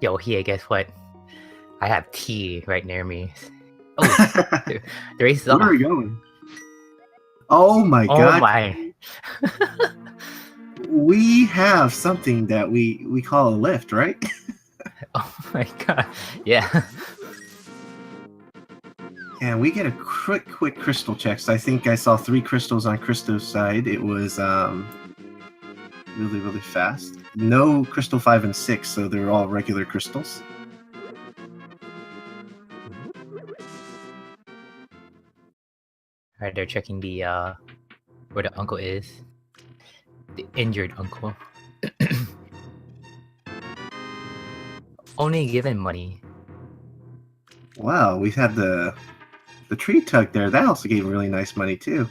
Yo, here, guess what? I have tea right near me. Oh, the race is Where off. are we going? Oh my Oh god. my. We have something that we call a lift, right? Oh my god. Yeah. And we get a quick crystal check. So I think I saw 3 crystals on Christos' side. It was really fast. No crystal 5 and 6, so they're all regular crystals. Alright, they're checking the where the uncle is. The injured uncle. Only given money. Wow, we had the tree tug there. That also gave really nice money too.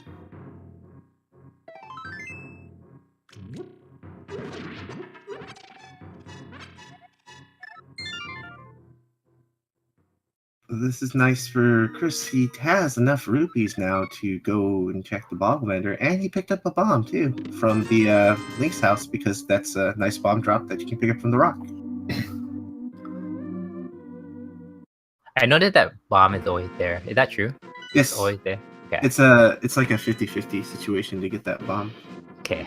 This is nice for Chris. He has enough rupees now to go and check the bomb vendor, and he picked up a bomb too from the Link's house because that's a nice bomb drop that you can pick up from the rock. I noticed that bomb is always there. Is that true? Yes, It's always there. Okay. it's like a 50-50 situation to get that bomb. Okay.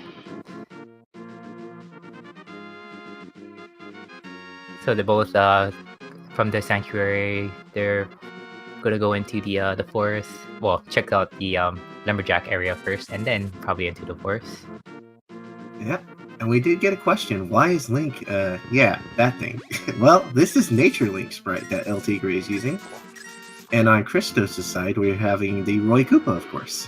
So they're both from the sanctuary. They're gonna go into the forest. Well, check out the lumberjack area first, and then probably into the forest. Yeah, and we did get a question. Why is Link? Yeah, that thing. Well, this is Nature Link sprite that LTigre is using, and on Christos' side, we're having the Roy Koopa, of course.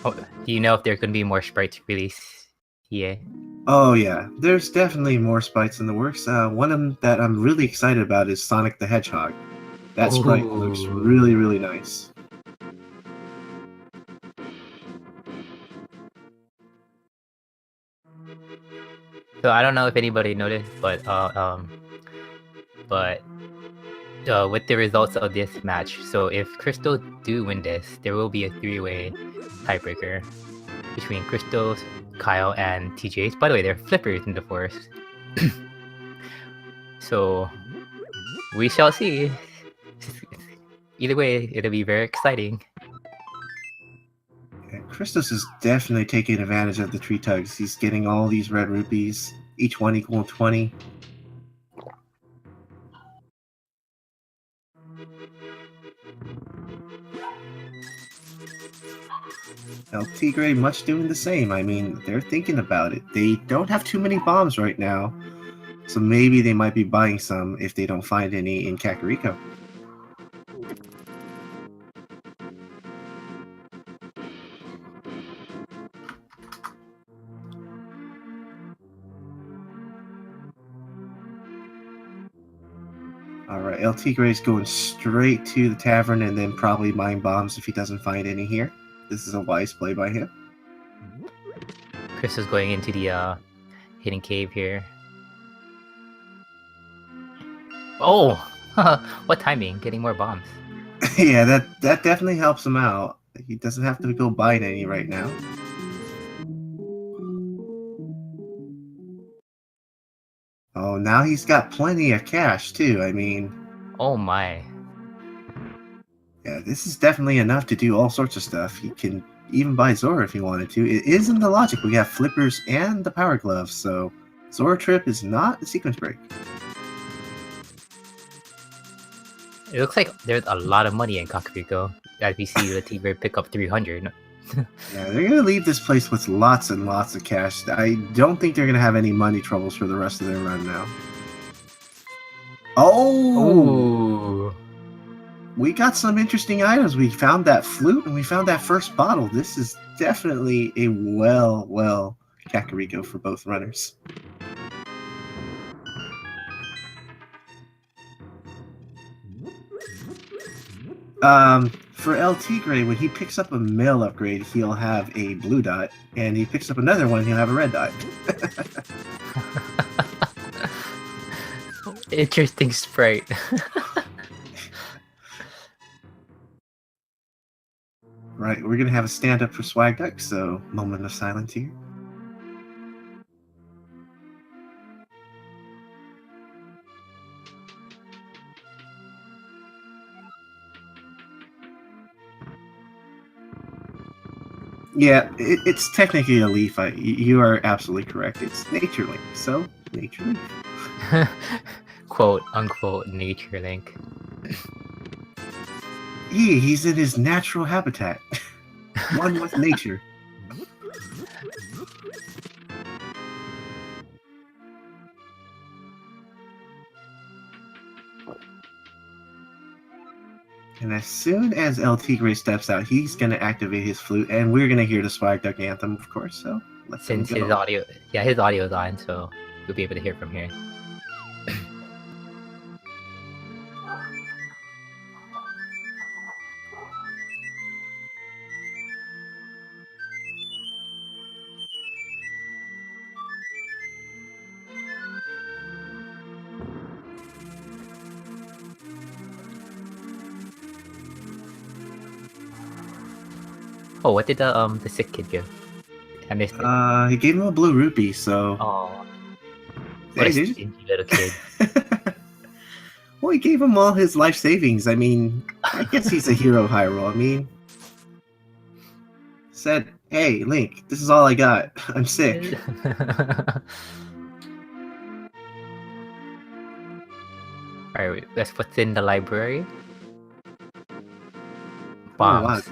Oh, do you know if there's gonna be more sprites released? Yeah. Oh yeah, there's definitely more sprites in the works. One of them that I'm really excited about is Sonic the Hedgehog. That sprite looks really nice. So I don't know if anybody noticed, but with the results of this match, so if Crystal do win this, there will be a 3-way tiebreaker between Crystal, Kyle, and TJs. By the way, they're flippers in the forest. So we shall see. Either way, it'll be very exciting. Yeah, Christos is definitely taking advantage of the tree tugs. He's getting all these red rupees, each one equal 20. LTigre much doing the same. I mean, they're thinking about it. They don't have too many bombs right now, so maybe they might be buying some if they don't find any in Kakariko. Alright, LTigre is going straight to the tavern and then probably buying bombs if he doesn't find any here. This is a wise play by him. Chris is going into the hidden cave here. Oh! What timing, getting more bombs. Yeah, that definitely helps him out. He doesn't have to go buy any right now. Oh, now he's got plenty of cash too. I mean, oh my. Yeah, this is definitely enough to do all sorts of stuff. He can even buy Zora if he wanted to. It is in the logic. We have flippers and the power gloves, so Zora Trip is not a sequence break. It looks like there's a lot of money in Kakariko, as we see the LTigre pick up 300. Yeah, they're going to leave this place with lots and lots of cash. I don't think they're going to have any money troubles for the rest of their run now. Oh! Ooh. We got some interesting items. We found that flute and we found that first bottle. This is definitely a well Kakariko for both runners. For LTigre, when he picks up a male upgrade, he'll have a blue dot, and he picks up another one, he'll have a red dot. Interesting sprite. Right, we're gonna have a stand up for Swag Duck, so moment of silence here. Yeah, it's technically a leaf. You are absolutely correct. It's Nature Link, so Nature Leaf. Quote unquote nature link. Yeah, he's in his natural habitat. One with nature. And as soon as LTigre steps out, he's going to activate his flute, and we're going to hear the Swag Duck anthem, of course, so let's Since go. his audio, his audio is on, so you'll be able to hear from here. Oh, what did the sick kid give? I missed it. He gave him a blue rupee, so... Oh, what Hey, a stingy little kid. Well, he gave him all his life savings. I mean, I guess he's a hero, Hyrule. I mean... Said, hey, Link, this is all I got. I'm sick. Alright, that's what's in the library. Oh, wow. Bombs.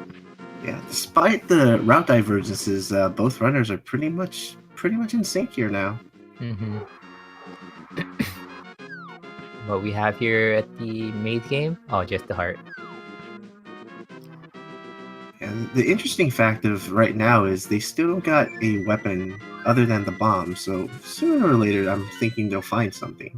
Yeah, despite the route divergences, both runners are pretty much in sync here now. Mm-hmm. What we have here at the maze game? Oh, just the heart. And the interesting fact of right now is they still don't got a weapon other than the bomb, so sooner or later I'm thinking they'll find something.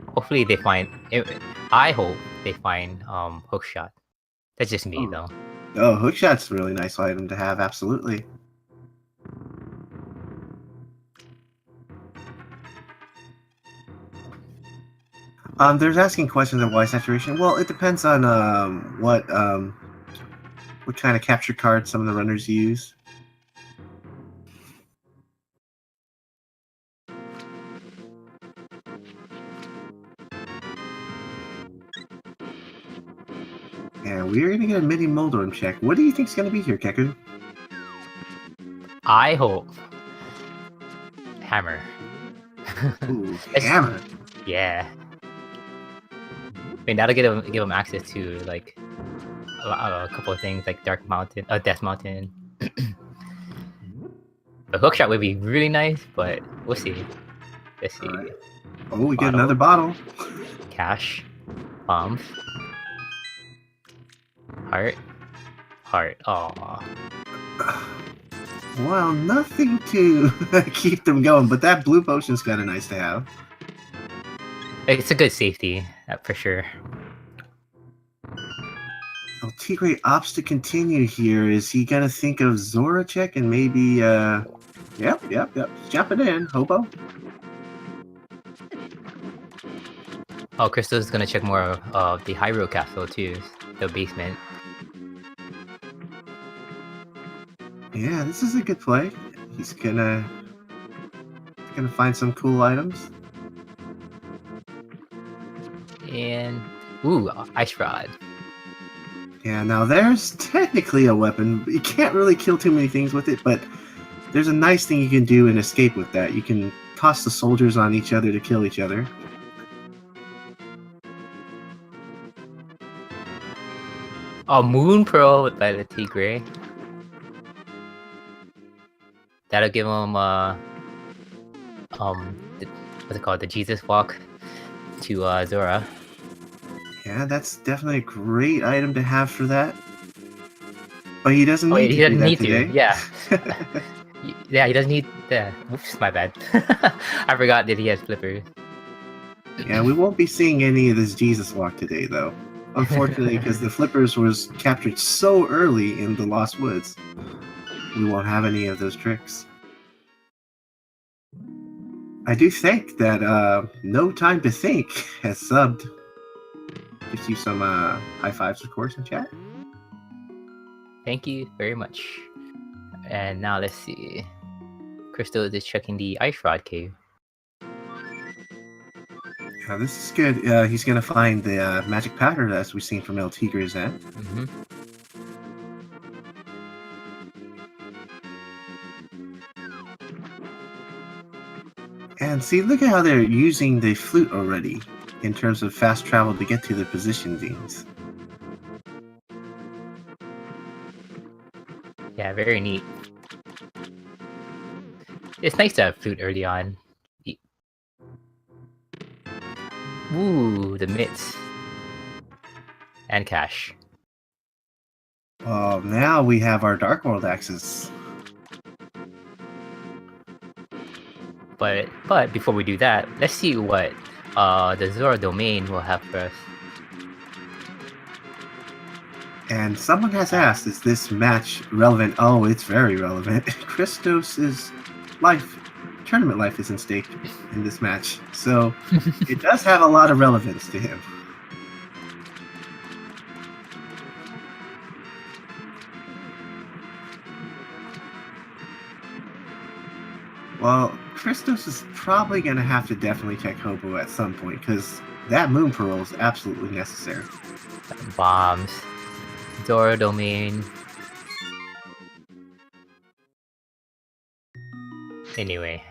Hopefully they find it. I hope they find hookshot. That's just me though. Oh, hookshot's a really nice item to have, absolutely. There's asking questions of why saturation. Well, it depends on what kind of capture card some of the runners use. And we're gonna get a mini Moldorm check. What do you think's gonna be here, Keku? I hope hammer. Ooh, hammer. Yeah. I mean that'll give him access to like a couple of things like Dark Mountain, Death Mountain. The hookshot would be really nice, but we'll see. Let's see. Right. Oh, we get another bottle. Cash. Bombs. Heart. Heart. Aww. Well, nothing to keep them going, but that blue potion's kind of nice to have. It's a good safety, for sure. LTigre opts to continue here. Is he gonna think of Zora check and maybe, Yep. Jumping in, Hobo. Oh, Crystal's gonna check more of the Hyrule Castle too, the basement. Yeah, this is a good play. He's gonna find some cool items. And ooh, Ice Rod. Yeah, now there's technically a weapon. You can't really kill too many things with it, but there's a nice thing you can do and escape with that. You can toss the soldiers on each other to kill each other. Oh, Moon Pearl by the LTigre. That'll give him what's it called? The Jesus Walk to Zora. Yeah, that's definitely a great item to have for that. But he doesn't Wait, need he to do doesn't that need today. to. Yeah. Yeah, he doesn't need the. Oops, my bad. I forgot that he has flippers. Yeah, we won't be seeing any of this Jesus Walk today, though. Unfortunately, because the flippers was captured so early in the Lost Woods, we won't have any of those tricks. I do think that No Time to Think has subbed. Gives you some high fives, of course, in chat. Thank you very much. And now let's see. Crystal is checking the ice rod cave. Yeah, this is good. He's gonna find the magic powder as we've seen from LTigre's end. Mm-hmm. And see, look at how they're using the flute already in terms of fast travel to get to the position beams. Yeah, very neat. It's nice to have flute early on. Ooh, the mitts. And cash. Now we have our Dark World axes. But before we do that, let's see what the Zora domain will have for us. And someone has asked, is this match relevant? Oh, it's very relevant. Christos's tournament life is in stake in this match. So it does have a lot of relevance to him. Well, Christos is probably going to have to definitely check Hobo at some point, because that Moon Pearl is absolutely necessary. Bombs. Zora domain. Anyway.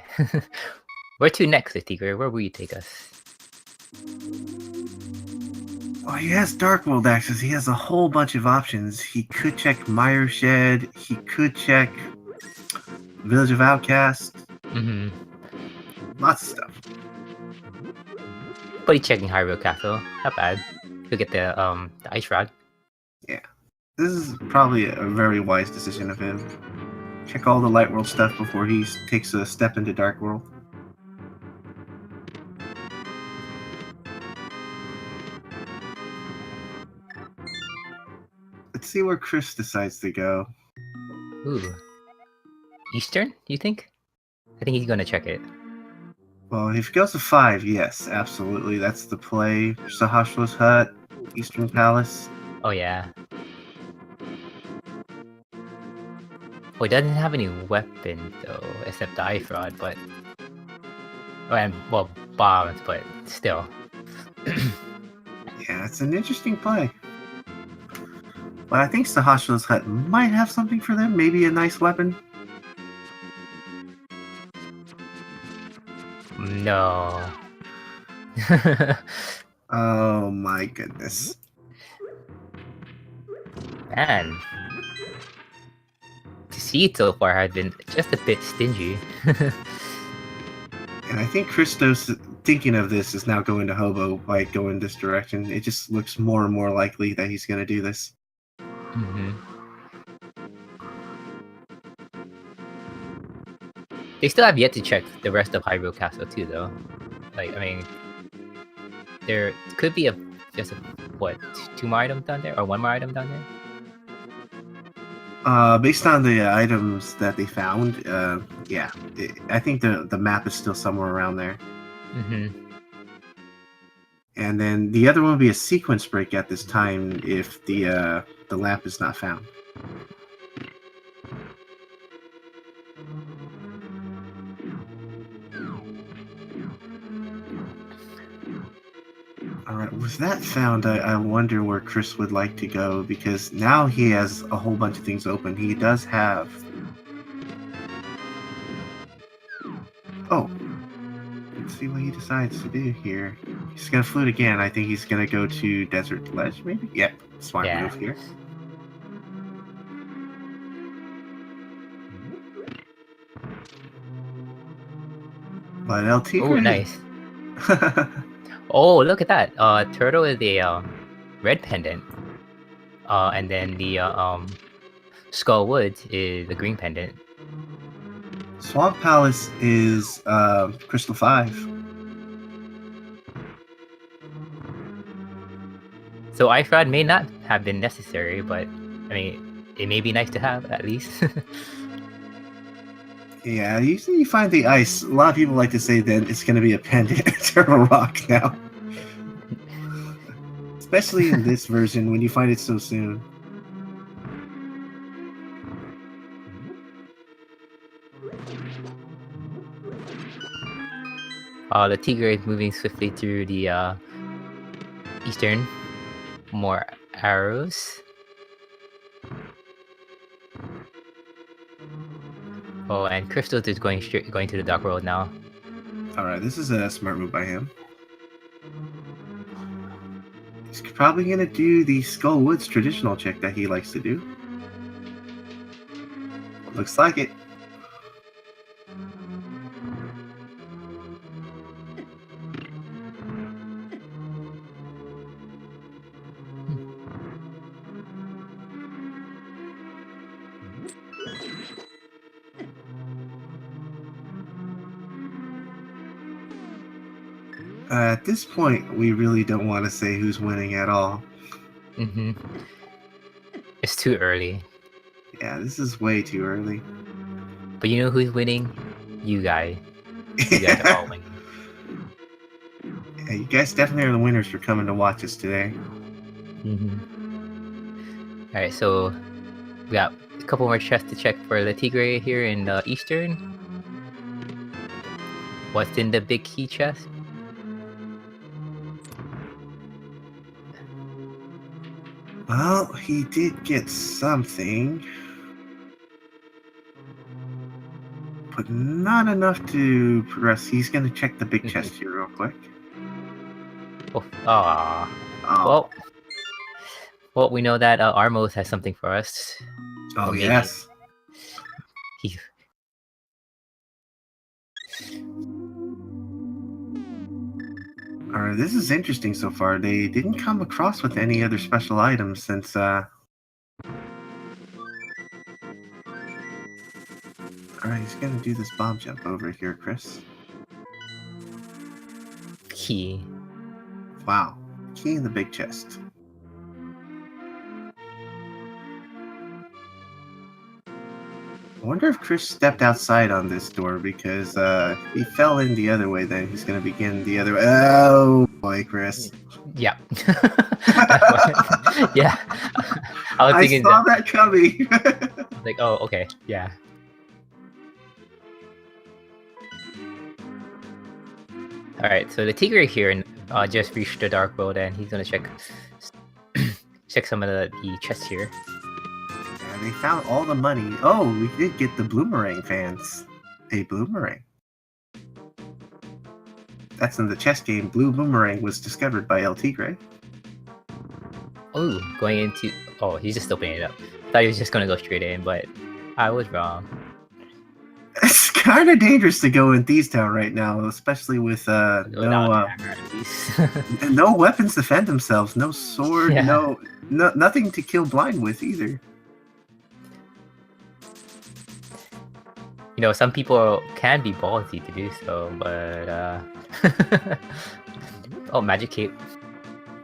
Where to next, LTigre? Where will you take us? Well, he has Dark World axes. He has a whole bunch of options. He could check Mire Shed. He could check Village of Outcast. Mm-hmm. Lots of stuff. But he's checking Hyrule Castle. Not bad. He'll get the ice rod. Yeah. This is probably a very wise decision of him. Check all the Light World stuff before he takes a step into Dark World. Let's see where Chris decides to go. Ooh. Eastern, you think? I think he's gonna check it. Well, if he goes to 5, yes, absolutely. That's the play. Sahasra's Hut, Eastern Palace. Oh yeah. Well, he doesn't have any weapons though, except the ice rod, but... Well, bombs, but still. Yeah, it's an interesting play. But I think Sahasra's Hut might have something for them. Maybe a nice weapon. No. Oh my goodness. Man. To see it so far has been just a bit stingy. And I think Christos, thinking of this, is now going to Hobo by going this direction. It just looks more and more likely that he's going to do this. Mm-hmm. They still have yet to check the rest of Hyrule Castle too, though. Like, I mean, there could be just what, 2 more items down there, or 1 more item down there. Based on the items that they found, yeah, I think the map is still somewhere around there. Mm-hmm. And then the other one would be a sequence break at this time if the lamp is not found. Alright, with that found, I wonder where Chris would like to go, because now he has a whole bunch of things open. He does have... Oh! Let's see what he decides to do here. He's gonna flute again. I think he's gonna go to Desert Ledge, maybe? Yep, smart move here. But LTigre... Oh, nice. Oh, look at that. Turtle is a red pendant. And then the Skull Woods is a green pendant. Swamp Palace is Crystal 5. So Ice Rod may not have been necessary, but I mean, it may be nice to have at least. Yeah, usually you find the ice. A lot of people like to say that it's going to be a pendant instead of a rock now. Especially in this version when you find it so soon. The Tigre is moving swiftly through the eastern. More arrows. Oh, and Crystal is going to the dark world now. Alright, this is a smart move by him. He's probably going to do the Skull Woods traditional check that he likes to do. Looks like it. At this point, we really don't want to say who's winning at all. Mm-hmm. It's too early. Yeah, this is way too early. But you know who's winning? You guys. You guys are all winning. Yeah, you guys definitely are the winners for coming to watch us today. Mm-hmm. Alright, so we got a couple more chests to check for the Tigre here in the eastern. What's in the big key chest? Well, he did get something. But not enough to progress. He's going to check the big chest here real quick. Oh, aww. Oh. Well, we know that Armos has something for us. Oh, yes. Alright, this is interesting so far. They didn't come across with any other special items since, Alright, he's gonna do this bomb jump over here, Chris. Key. Wow. Key in the big chest. I wonder if Chris stepped outside on this door because he fell in the other way. Then he's going to begin the other way. Oh boy, Chris. Yeah. Yeah. I saw that coming. Like, oh, okay, yeah. Alright, so the Tigre here just reached the Dark World, and he's gonna check some of the chests here. And they found all the money. Oh, we did get the Bloomerang fans. A Bloomerang. That's in the chess game. Blue Boomerang was discovered by LTigre. Oh, going into... Oh, he's just opening it up. Thought he was just gonna go straight in, but I was wrong. It's kind of dangerous to go in Thieves Town right now, especially with no weapons to defend themselves, no sword, no nothing to kill blind with either. You know, some people can be ballsy to do so, but oh, magic cape.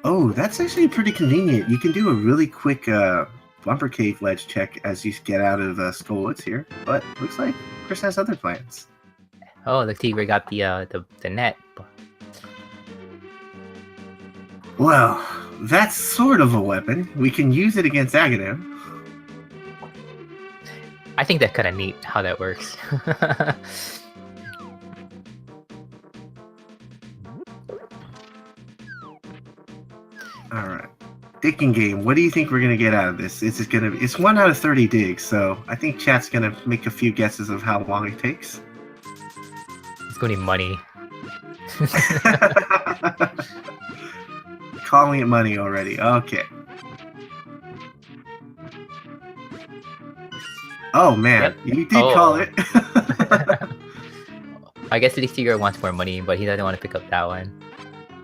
Oh, that's actually pretty convenient. You can do a really quick bumper cave ledge check as you get out of Skull Woods here, but looks like Chris has other plans. Oh, the Tigre got the net. Well, that's sort of a weapon. We can use it against Aghanim. I think that's kind of neat how that works. Alright. Digging game. What do you think we're going to get out of this? It's 1 out of 30 digs, so I think chat's going to make a few guesses of how long it takes. It's going to be money. Calling it money already. Okay. Oh man, you did call it. I guess the Tigre wants more money, but he doesn't want to pick up that one.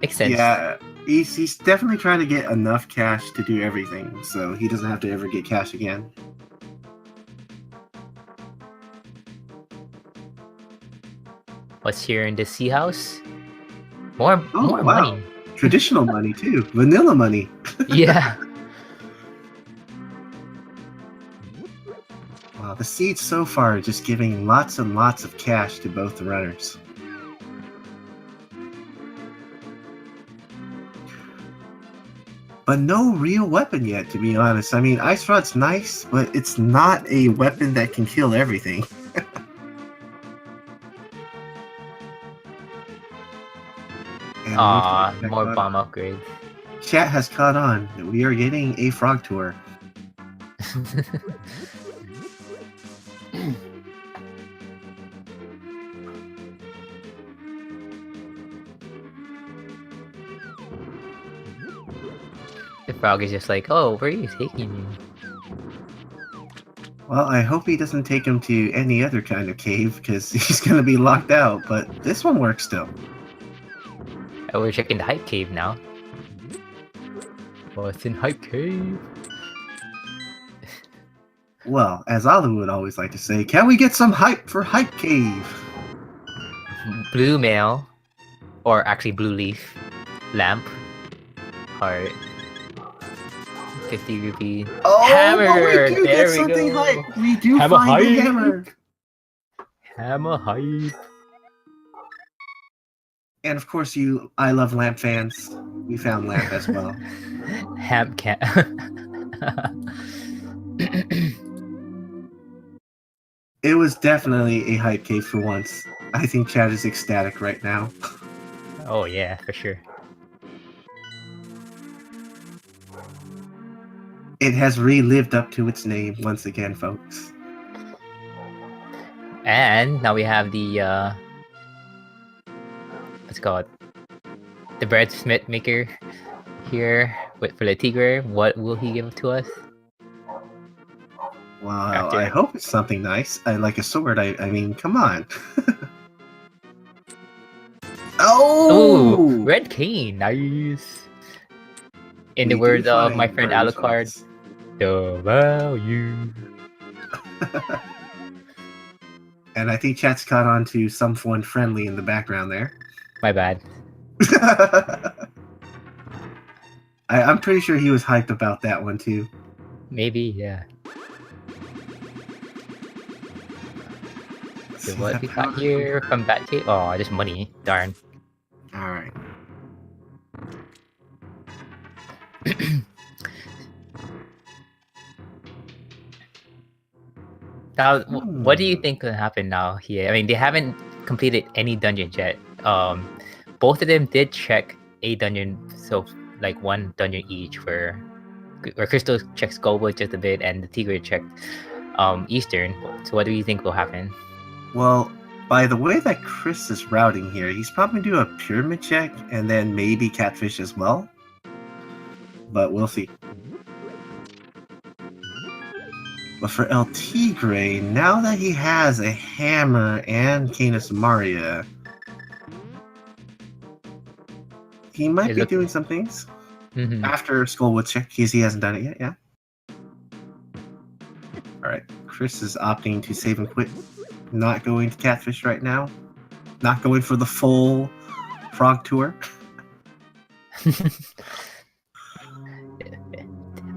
Makes sense. Yeah, he's definitely trying to get enough cash to do everything, so he doesn't have to ever get cash again. What's here in the sea house? More money. Traditional money too. Vanilla money. Wow, The seeds so far are just giving lots and lots of cash to both the runners. But no real weapon yet, to be honest. I mean, Ice Rod's nice, but it's not a weapon that can kill everything. More bomb upgrades. Chat has caught on that we are getting a frog tour. The frog is just like, oh, where are you taking me? Well, I hope he doesn't take him to any other kind of cave, because he's going to be locked out, but this one works still. Oh, we're checking the hype cave now. Oh, it's in hype cave. Well, as Alu would always like to say, can we get some hype for Hype Cave? Blue mail, or actually blue leaf, lamp, heart, 50 rupee. Oh, hammer! We do there get we something go. hype. We do Hammer find hype. the hammer. Hammer hype. And of course, I Love Lamp fans, we found Lamp as well. Ham cat. It was definitely a hype cave for once. I think Chad is ecstatic right now. Oh yeah, for sure. It has relived up to its name once again, folks. And now we have the what's it called? The bread smith maker here for LTigre. What will he give to us? Wow, I hope it's something nice. Like a sword, I mean, come on. Oh! Ooh, red cane, nice. In the words of my friend Alucard, the value. And I think chat's caught on to someone friendly in the background there. My bad. I'm pretty sure he was hyped about that one too. Maybe, yeah. So what we got here from Batcave? Oh, just money. Darn. Alright. Now, what do you think could happen now here? I mean, they haven't completed any dungeons yet. Both of them did check a dungeon, so like one dungeon each where Crystal checks Goldwood just a bit and the Tigre checked Eastern. So what do you think will happen? Well, by the way that Chris is routing here, he's probably do a pyramid check and then maybe catfish as well. But we'll see. But for LTigre, now that he has a hammer and Canis Maria, he might be doing some things. After Skullwood check, he hasn't done it yet, yeah? Alright, Chris is opting to save and quit. Not going to catfish right now. Not going for the full frog tour.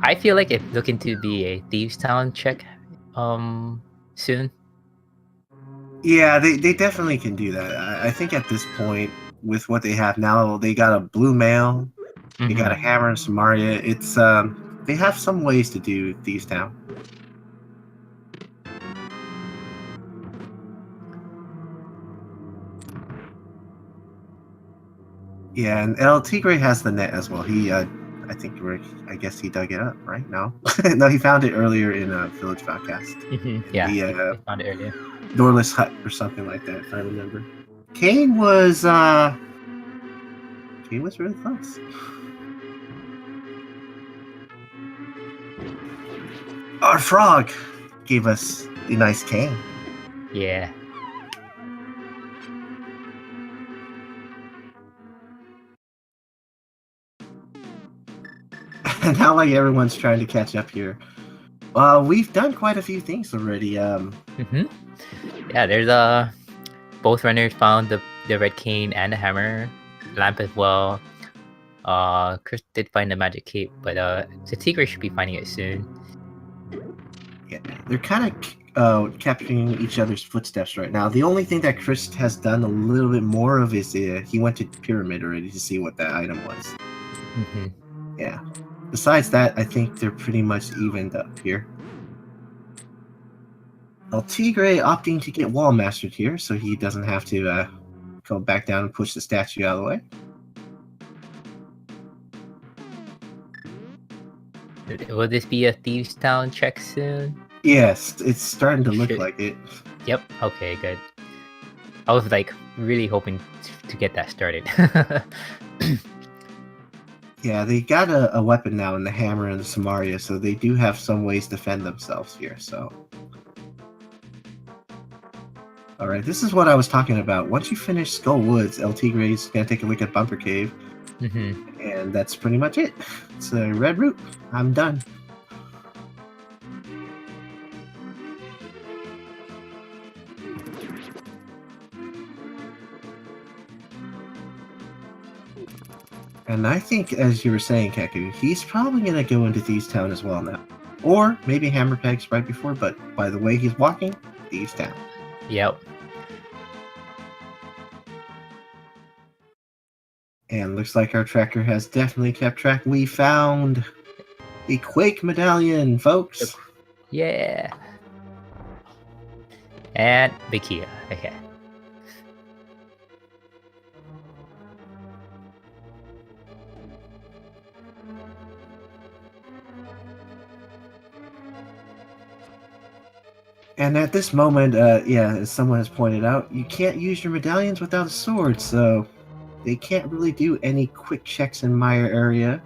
I feel like it's looking to be a Thieves Town check soon. Yeah, they definitely can do that. I think at this point, with what they have now, they got a blue mail, they got a hammer and Samaria. It's they have some ways to do Thieves Town. Yeah, and LTigre has the net as well. He, I guess he dug it up, right? No, no, he found it earlier in a Village Podcast. Yeah, he found it earlier. Doorless Hut or something like that, if I remember. Kane was really close. Our frog gave us the nice cane. Yeah. And now, like, everyone's trying to catch up here. We've done quite a few things already. Yeah, there's both runners found the red cane and the hammer, lamp as well. Chris did find the magic cape, but the Tigre should be finding it soon. Yeah, they're kind of capturing each other's footsteps right now. The only thing that Chris has done a little bit more of is he went to Pyramid already to see what that item was. Mm-hmm. Yeah. Besides that, I think they're pretty much evened up here. LTigre opting to get wall mastered here, so he doesn't have to go back down and push the statue out of the way. Will this be a Thieves Town check soon? Yes, it's starting to look like it. Yep. Okay, good. I was like really hoping to get that started. Yeah, they got a weapon now in the hammer and the Samaria, so they do have some ways to defend themselves here. So, all right, this is what I was talking about. Once you finish Skull Woods, LTigre is gonna take a look at Bumper Cave, and that's pretty much it. It's a red route. I'm done. And I think, as you were saying, Keku, he's probably going to go into Thieves Town as well now. Or maybe Hammerpegs right before, but by the way he's walking, Thieves Town. Yep. And looks like our tracker has definitely kept track. We found the Quake Medallion, folks. Yeah. And Bikia. Okay. And at this moment, as someone has pointed out, you can't use your medallions without a sword, so they can't really do any quick checks in Mire area.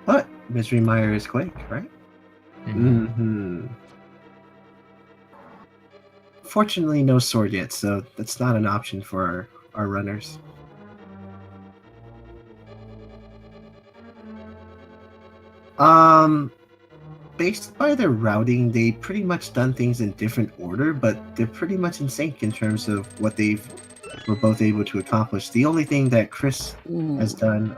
But Misery Mire is Quake, right? Fortunately, no sword yet, so that's not an option for our runners. Based by their routing, they pretty much done things in different order, but they're pretty much in sync in terms of what were both able to accomplish. The only thing that Chris has done,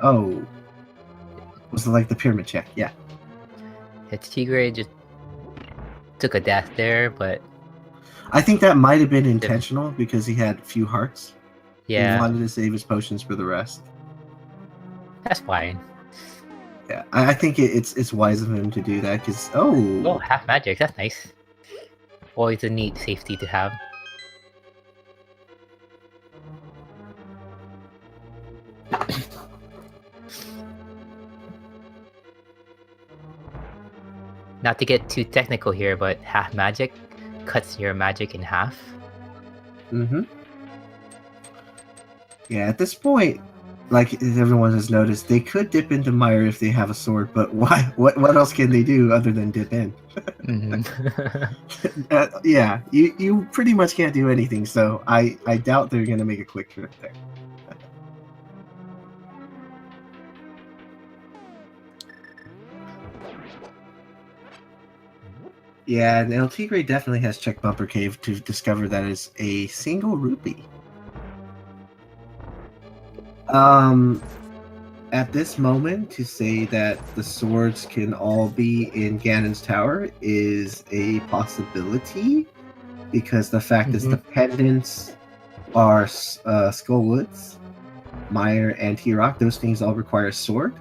was like the pyramid check. Yeah. LTigre just took a death there, but I think that might have been intentional because he had few hearts. Yeah. He wanted to save his potions for the rest. That's fine. Yeah, I think it's wise of him to do that because oh, half magic, that's nice. Always a neat safety to have. Not to get too technical here, but half magic cuts your magic in half. Yeah, at this point, like everyone has noticed, they could dip into Mire if they have a sword, but why? What else can they do other than dip in? Yeah, you pretty much can't do anything, so I doubt they're going to make a quick trip there. Yeah, and LTigre definitely has checked Bumper Cave to discover that it's a single rupee. At this moment, to say that the swords can all be in Ganon's Tower is a possibility, because the fact is the pendants are Skullwoods, Mire, and T-Rock. Those things all require a sword.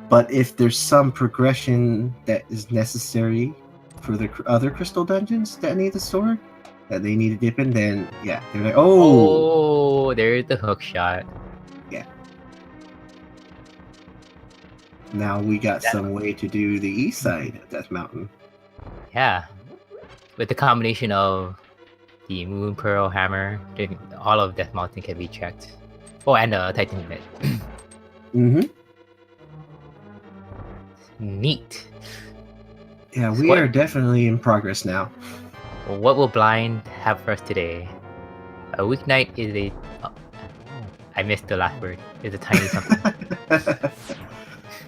But if there's some progression that is necessary for the other crystal dungeons that need the sword, that they need to dip in, then yeah, they're like, oh, there's the hook shot. Yeah. Now we got some way to do the east side of Death Mountain. Yeah. With the combination of the Moon Pearl Hammer, all of Death Mountain can be checked. Oh, and the Titan Unit. Neat. Yeah, we are definitely in progress now. What will Blind have for us today? A weeknight is a... Oh, I missed the last word. Is a tiny something.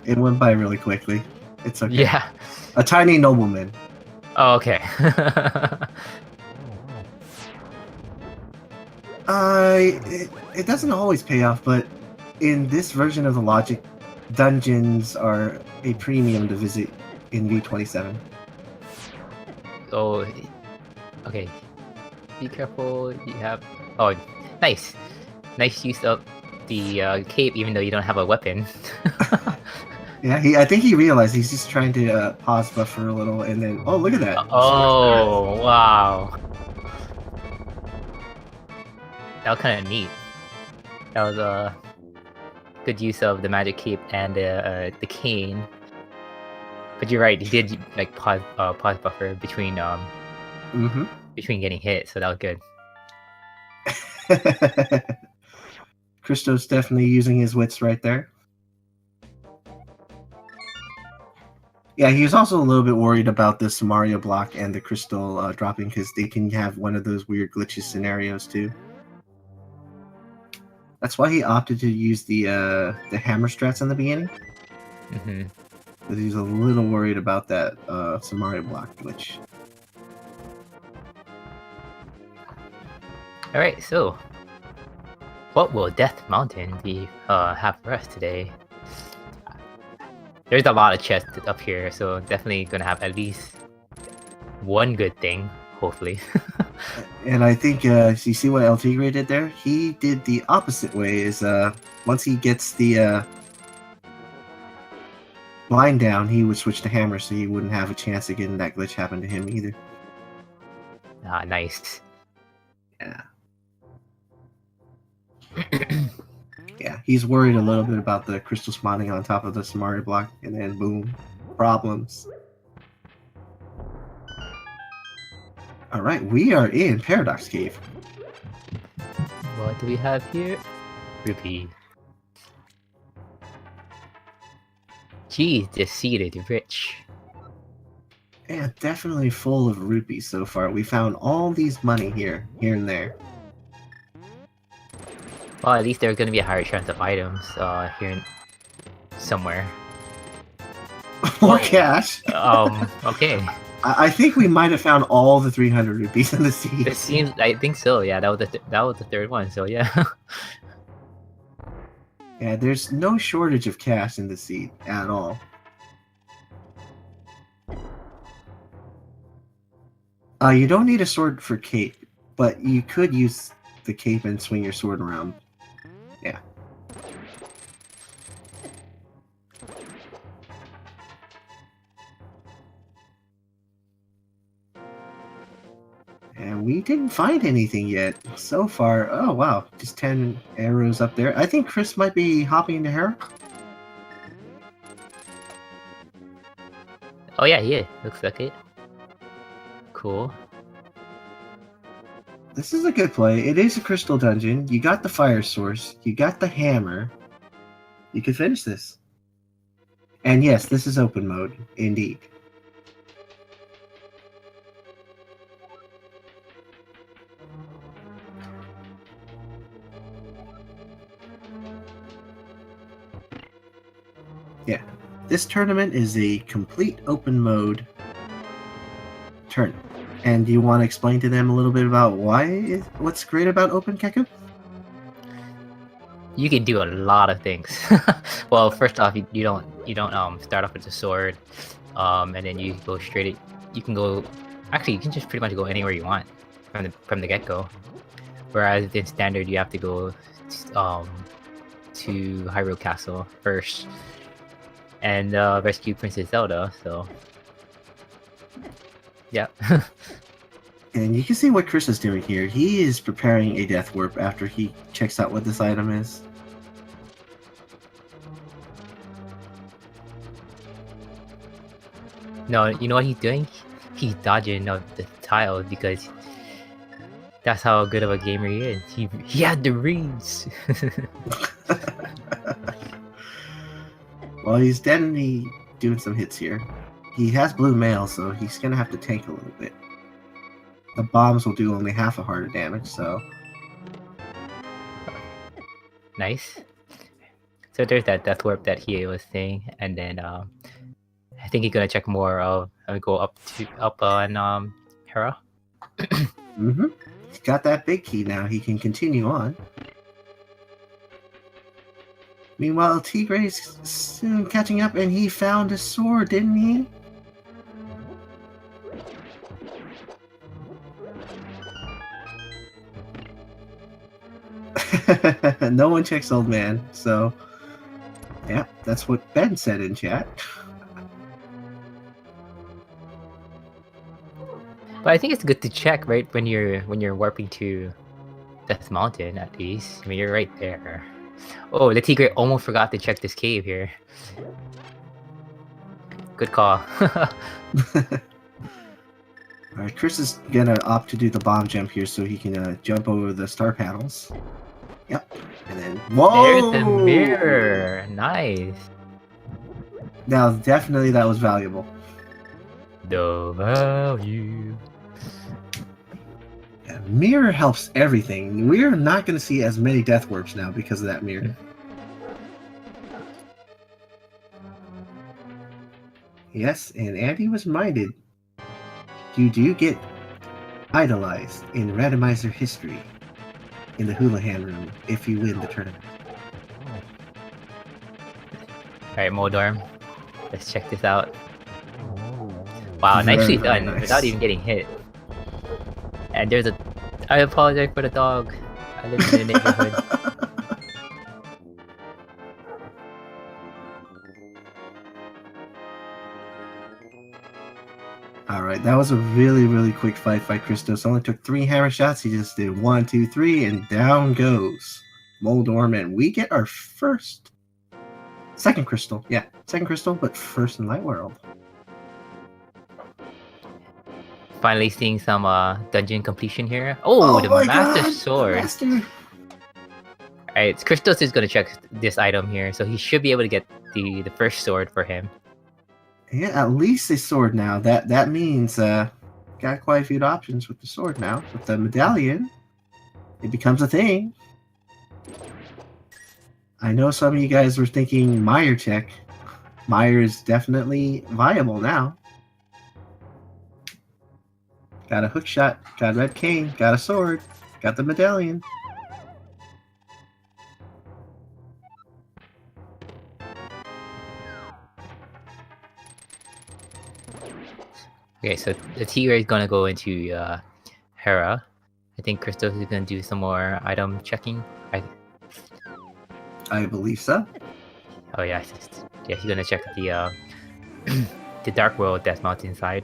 It went by really quickly. It's okay. Yeah. A tiny nobleman. Oh, okay. It doesn't always pay off, but in this version of the logic, dungeons are a premium to visit in V27. Oh, okay. Be careful. You have. Oh, nice. Nice use of the cape, even though you don't have a weapon. Yeah, I think he realized he's just trying to pause buffer a little, and then oh, look at that! Oh, wow. That was kind of neat. That was a good use of the magic cape and the cane. But you're right, he did like pause buffer between between getting hit, so that was good. Christos definitely using his wits right there. Yeah, he was also a little bit worried about the Samaria block and the crystal dropping because they can have one of those weird glitches scenarios too. That's why he opted to use the hammer strats in the beginning. Because he's a little worried about that Samaria block glitch. Alright, so what will Death Mountain be have for us today? There's a lot of chests up here, so definitely gonna have at least one good thing, hopefully. And I think you see what LTigre did there? He did the opposite way. Is once he gets the blind down, he would switch to hammer, so he wouldn't have a chance of getting that glitch happen to him either. Ah, nice. Yeah. Yeah, he's worried a little bit about the crystal spawning on top of the Samaria block, and then boom, problems. Alright, we are in Paradox Cave. What do we have here? Rupee. Geez, defeated rich. Yeah, definitely full of rupees so far. We found all these money here and there. Well, at least there's gonna be a higher chance of items here somewhere. More cash. Okay. I think we might have found all the 300 rupees in the sea. It seems. I think so. Yeah, that was the third one. So yeah. Yeah, there's no shortage of cash in the sea at all. You don't need a sword for cape, but you could use the cape and swing your sword around. Yeah. And we didn't find anything yet so far. Oh wow, just 10 arrows up there. I think Chris might be hopping into Hera. Oh yeah, yeah. Looks like it. Cool. This is a good play. It is a crystal dungeon. You got the fire source. You got the hammer. You can finish this. And yes, this is open mode, indeed. Yeah, this tournament is a complete open mode tournament. And do you want to explain to them a little bit about what's great about Open, Keku? You can do a lot of things. Well, first off, you don't start off with a sword, and then you go straight. You can go. Actually, you can just pretty much go anywhere you want from the get go. Whereas in standard, you have to go to Hyrule Castle first and rescue Princess Zelda. So yeah. And you can see what Chris is doing here. He is preparing a death warp after he checks out what this item is. No, you know what he's doing? He's dodging the tiles because that's how good of a gamer he is. He had the reads. Well, he's definitely doing some hits here. He has blue mail, so he's gonna have to tank a little bit. The bombs will do only half a heart of damage, so... Nice. So there's that death warp that he was saying, and then I think he's gonna check more of go up on Hera. Mm-hmm. He's got that big key now. He can continue on. Meanwhile, LTigre's soon catching up, and he found a sword, didn't he? No one checks old man, so yeah, that's what Ben said in chat. But I think it's good to check, right, when you're warping to Death Mountain, at least. I mean, you're right there. Oh, the Tigre almost forgot to check this cave here. Good call. Alright, Chris is gonna opt to do the bomb jump here so he can jump over the star panels. Yep. And then, whoa! There's the mirror. Nice. Now, definitely that was valuable. The value. Yeah, mirror helps everything. We're not going to see as many death warps now because of that mirror. Yes, and Andy was reminded, you do get idolized in Randomizer history in the Houlihan room if you win the tournament. Alright, Moldorm. Let's check this out. Wow, nicely done, nice. without even getting hit. And there's a... I apologize for the dog. I live in the neighborhood. Alright, that was a really, really quick fight by Christos. Only took 3 hammer shots. He just did 1, 2, 3, and down goes Moldorm, and we get our second crystal. Yeah, second crystal, but first in Light World. Finally seeing some dungeon completion here. Oh, the Master Sword. Master. Alright, Christos is gonna check this item here, so he should be able to get the first sword for him. Yeah, at least a sword now. That means got quite a few options with the sword now. With the medallion, it becomes a thing. I know some of you guys were thinking Meyer check. Meyer is definitely viable now. Got a hook shot, got a red cane, got a sword, got the medallion. Okay, so the Tigre is gonna go into Hera. I think Christos is gonna do some more item checking. I believe so. Oh yeah, yeah, he's gonna check the the Dark World Death Mountain side.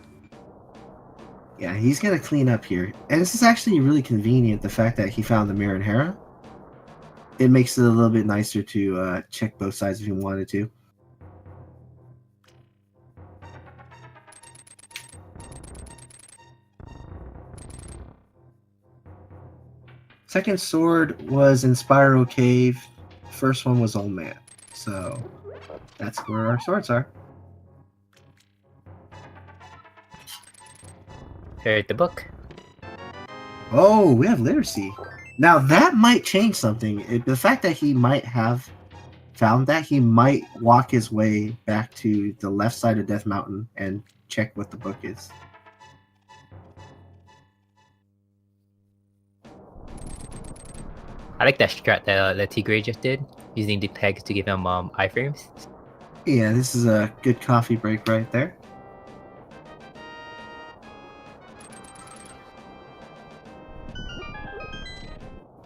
Yeah, he's gonna clean up here. And this is actually really convenient, the fact that he found the mirror in Hera. It makes it a little bit nicer to check both sides if he wanted to. Second sword was in Spiral Cave. First one was Old Man. So that's where our swords are. Here's the book. Oh, we have literacy. Now that might change something. The fact that he might have found that, he might walk his way back to the left side of Death Mountain and check what the book is. I like that strat that the Tigre just did, using the pegs to give him iframes. Yeah, this is a good coffee break right there.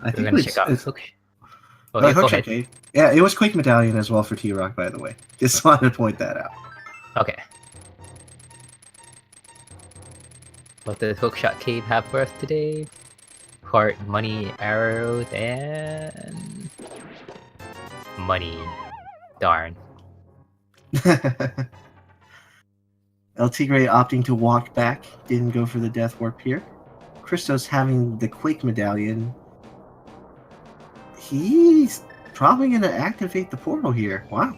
I think We're gonna check out this hook. Oh, yeah, go ahead. Okay. Yeah, it was Quake Medallion as well for T-Rock, by the way. Just wanted to point that out. Okay. What does Hookshot Cave have for us today? Heart, money, arrows, and... money. Darn. LTigre opting to walk back, didn't go for the Death Warp here. Christos having the Quake Medallion. He's probably going to activate the portal here. Wow.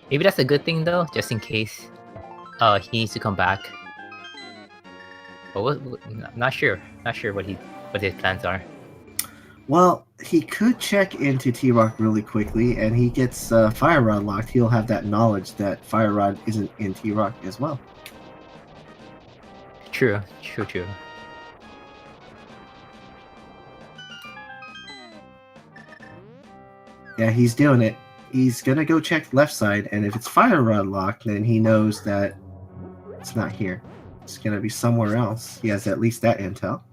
Maybe that's a good thing though, just in case he needs to come back. But not sure. Not sure what his plans are. Well, he could check into T-Rock really quickly, and he gets Fire Rod locked. He'll have that knowledge that Fire Rod isn't in T-Rock as well. True. Yeah, he's doing it. He's gonna go check left side, and if it's fire rod locked, then he knows that it's not here. It's gonna be somewhere else. He has at least that intel.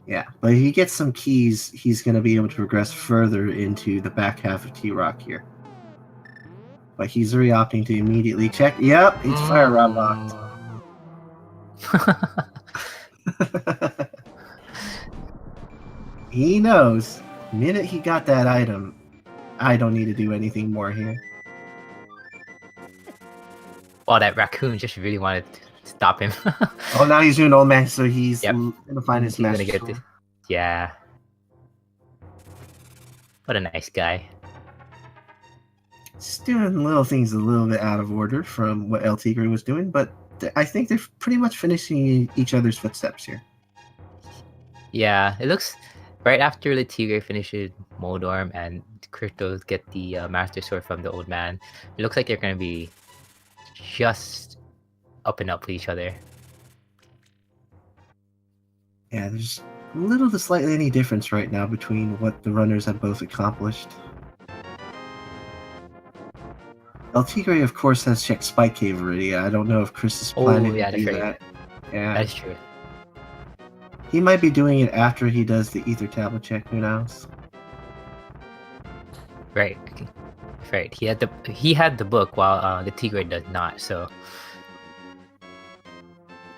Yeah, but if he gets some keys, he's gonna be able to progress further into the back half of T-Rock here. But he's opting to immediately check. Yep, it's fire rod locked. He knows. The minute he got that item, I don't need to do anything more here. Well, that raccoon just really wanted to stop him. Oh, now he's doing old man, so he's Yep. gonna find his He's gonna master get sword. this. Yeah. What a nice guy. Just doing little things a little bit out of order from what LTigre was doing, but I think they're pretty much finishing each other's footsteps here. Yeah, it looks right after LTigre finishes Moldorm and Christos get the Master Sword from the old man. It looks like they're gonna be just up and up with each other. Yeah, there's little to slightly any difference right now between what the runners have both accomplished. LTigre, of course, has checked Spike Cave already. I don't know if Chris is planning to do that. Yeah, That's true. he might be doing it after he does the Ether Tablet check. Who knows? Right. He had the book while the Tigre does not. So.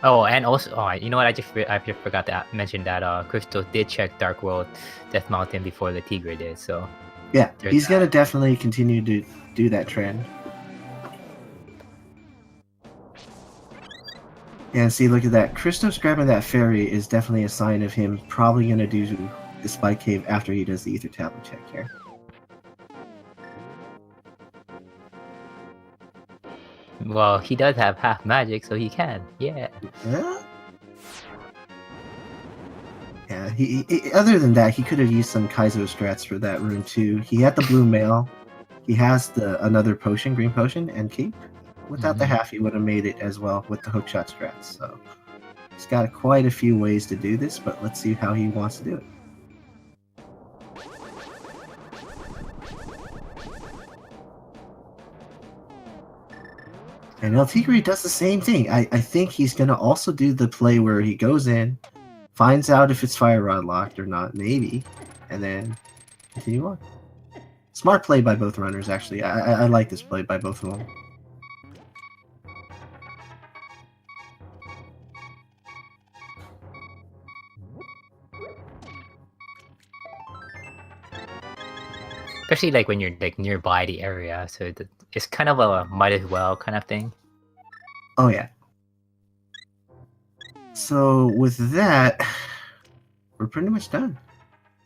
Oh, and also, you know what? I just forgot to mention that Christos did check Dark World, Death Mountain before the Tigre did. So. Yeah, he's gonna definitely continue to do that trend. Yeah, see, look at that. Christos grabbing that fairy is definitely a sign of him probably going to do the Spike Cave after he does the Ether Tablet check here. Well, he does have half magic, so he can. Yeah. Yeah? Yeah, he other than that, he could have used some Kaizo strats for that room too. He had the blue mail. He has another potion, green potion, and keep. Without the half, he would have made it as well with the hookshot strats. So he's got quite a few ways to do this, but let's see how he wants to do it. And LTigre does the same thing. I think he's going to also do the play where he goes in, finds out if it's fire rod locked or not, maybe, and then continue on. Smart play by both runners, actually. I like this play by both of them. Especially like when you're like nearby the area, so it's kind of a might as well kind of thing. Oh yeah. So with that, we're pretty much done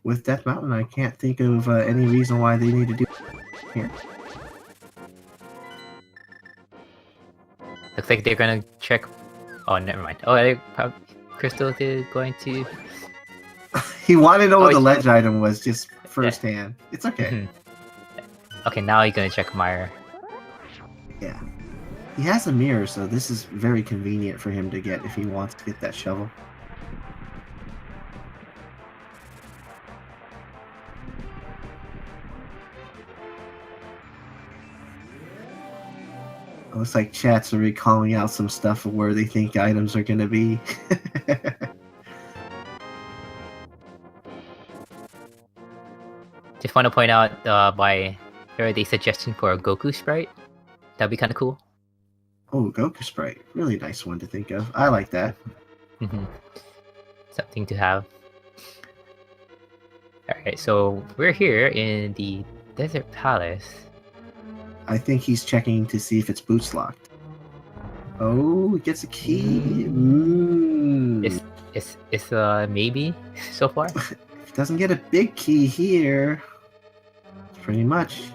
with Death Mountain. I can't think of any reason why they need to do here. Looks like they're gonna check. Oh, never mind. Oh, they probably Christos is going to. He wanted to know what the ledge item was just firsthand. Yeah. It's okay. Okay, now he's gonna check Meyer. Yeah. He has a mirror, so this is very convenient for him to get if he wants to get that shovel. It looks like chat's already calling out some stuff of where they think items are going to be. Just want to point out by the suggestion for a Goku sprite. That'd be kind of cool. Oh, Goku sprite. Really nice one to think of. I like that. Something to have. Alright, so we're here in the Desert Palace. I think he's checking to see if it's boots locked. Oh, he gets a key. It's maybe so far. If he doesn't get a big key here, pretty much.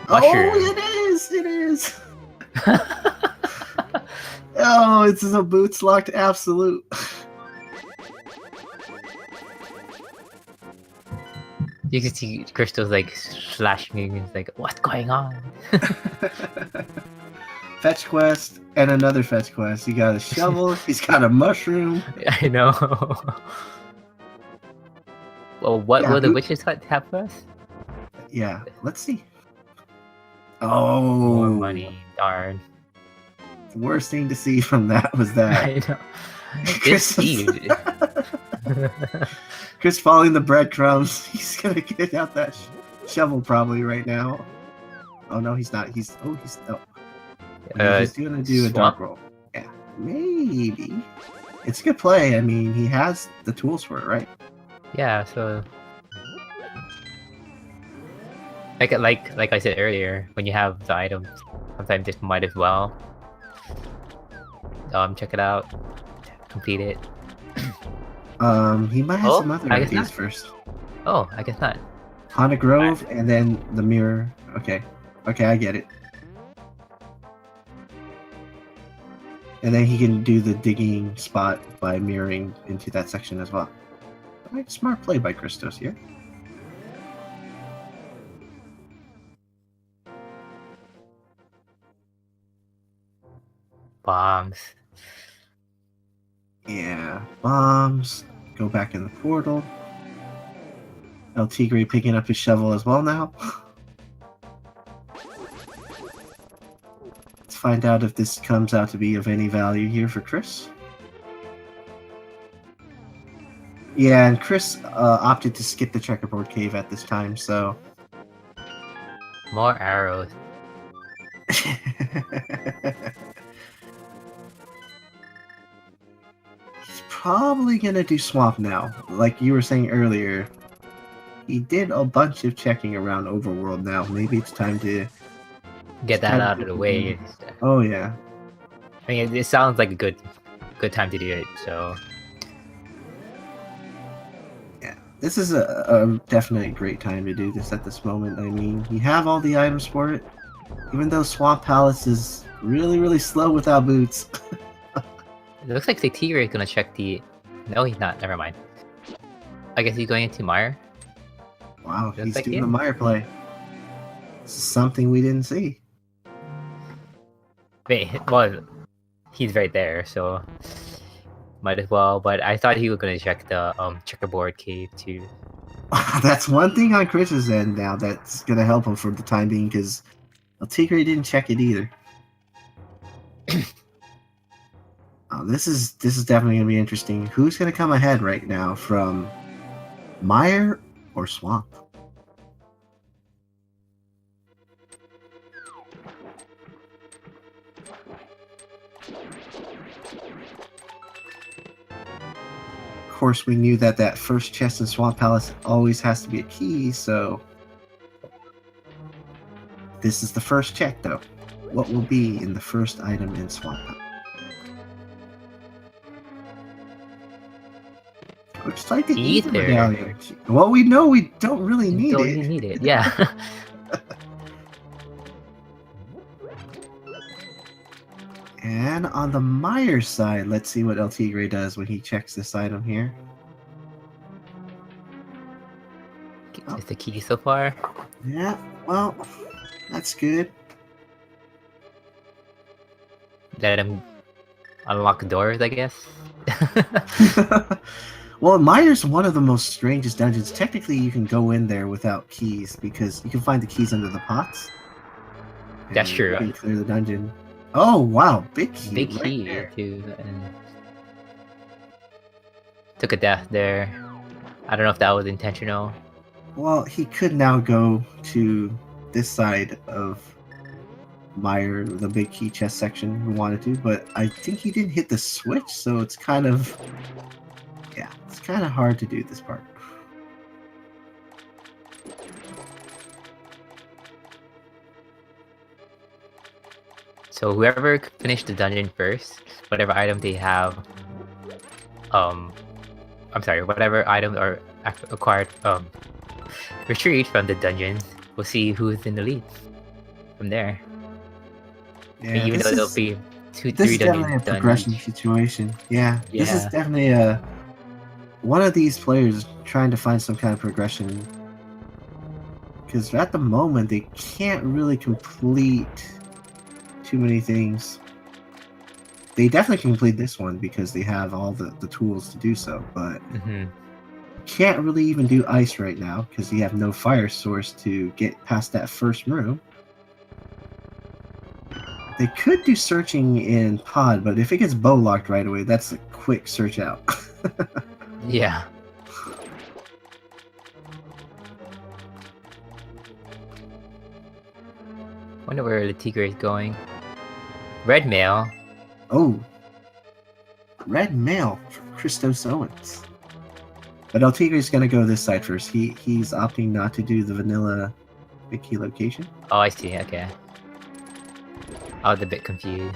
Mushroom. Oh, it is! It is! Oh, it's a boots locked absolute. You can see Crystal's like slashing. It's like, what's going on? Fetch quest and another fetch quest. He got a shovel. He's got a mushroom. I know. Well, what Yeah, will the witches hut have for us? Yeah, let's see. Oh, More money. Darn. The worst thing to see from that was that. I know. Chris, It's Eve. Chris following the breadcrumbs. He's gonna get out that shovel probably right now. Oh no, he's not. He's gonna do a dark roll. Yeah, maybe. It's a good play. I mean, he has the tools for it, right? Yeah. So, like I said earlier, when you have the items, sometimes just might as well check it out, complete it. He might have some other ideas first. Oh, I guess not. Haunted Grove and then the mirror. Okay, I get it. And then he can do the digging spot by mirroring into that section as well. Alright, smart play by Christos here. Bombs. Yeah, bombs. Go back in the portal. LTigre picking up his shovel as well now. Let's find out if this comes out to be of any value here for Chris. Yeah, and Chris opted to skip the checkerboard cave at this time, so... More arrows. He's probably gonna do swamp now. Like you were saying earlier, he did a bunch of checking around Overworld now. Maybe it's time to... Get that out of the way. Oh yeah. I mean, it sounds like a good time to do it, so... This is a definitely great time to do this at this moment. I mean, you have all the items for it. Even though Swamp Palace is really, really slow without boots. It looks like the Tigre is gonna check the... No, he's not. Never mind. I guess he's going into Mire. Wow, Looks he's like doing him. a Mire play. This is something we didn't see. Wait, well, he's right there, so... Might as well, but I thought he was gonna check the checkerboard cave too. That's one thing on Chris's end now that's gonna help him for the time being, because LTigre didn't check it either. This is definitely gonna be interesting. Who's gonna come ahead right now from Mire or Swamp? Of course, we knew that first chest in Swamp Palace always has to be a key, so... This is the first check, though. What will be in the first item in Swamp Palace? Looks like the Ether Medallion. Well, we know we don't really need it. Don't need it, yeah. And on the Mire side, let's see what LTigre does when he checks this item here. Is the key so far? Yeah, well, that's good. Let him unlock doors, I guess. Well, Mire's one of the most strangest dungeons. Technically, you can go in there without keys because you can find the keys under the pots. That's true. You can clear the dungeon. Oh wow, big key! Big right key there. too. And took a death there. I don't know if that was intentional. Well, he could now go to this side of Mire, the big key chest section, who wanted to, but I think he didn't hit the switch, so it's kind of... Yeah, it's kind of hard to do this part. So whoever finished the dungeon first, whatever item they have, whatever items are acquired, retrieved from the dungeon, we'll see who's in the lead from there. Yeah, And even though there'll be this 3 is definitely a dungeons done progression each. situation. Yeah, this is Yeah. definitely one of these players trying to find some kind of progression. Because at the moment, they can't really complete too many things. They definitely can complete this one because they have all the tools to do so, but can't really even do ice right now because you have no fire source to get past that first room. They could do searching in pod, but if it gets bow locked right away, that's a quick search out. Yeah. Wonder where the LTigre is going. Red mail. Oh. Red mail for ChristosOwen. But LTigre is going to go this side first. He's opting not to do the vanilla Mickey location. Oh, I see. Okay. I was a bit confused.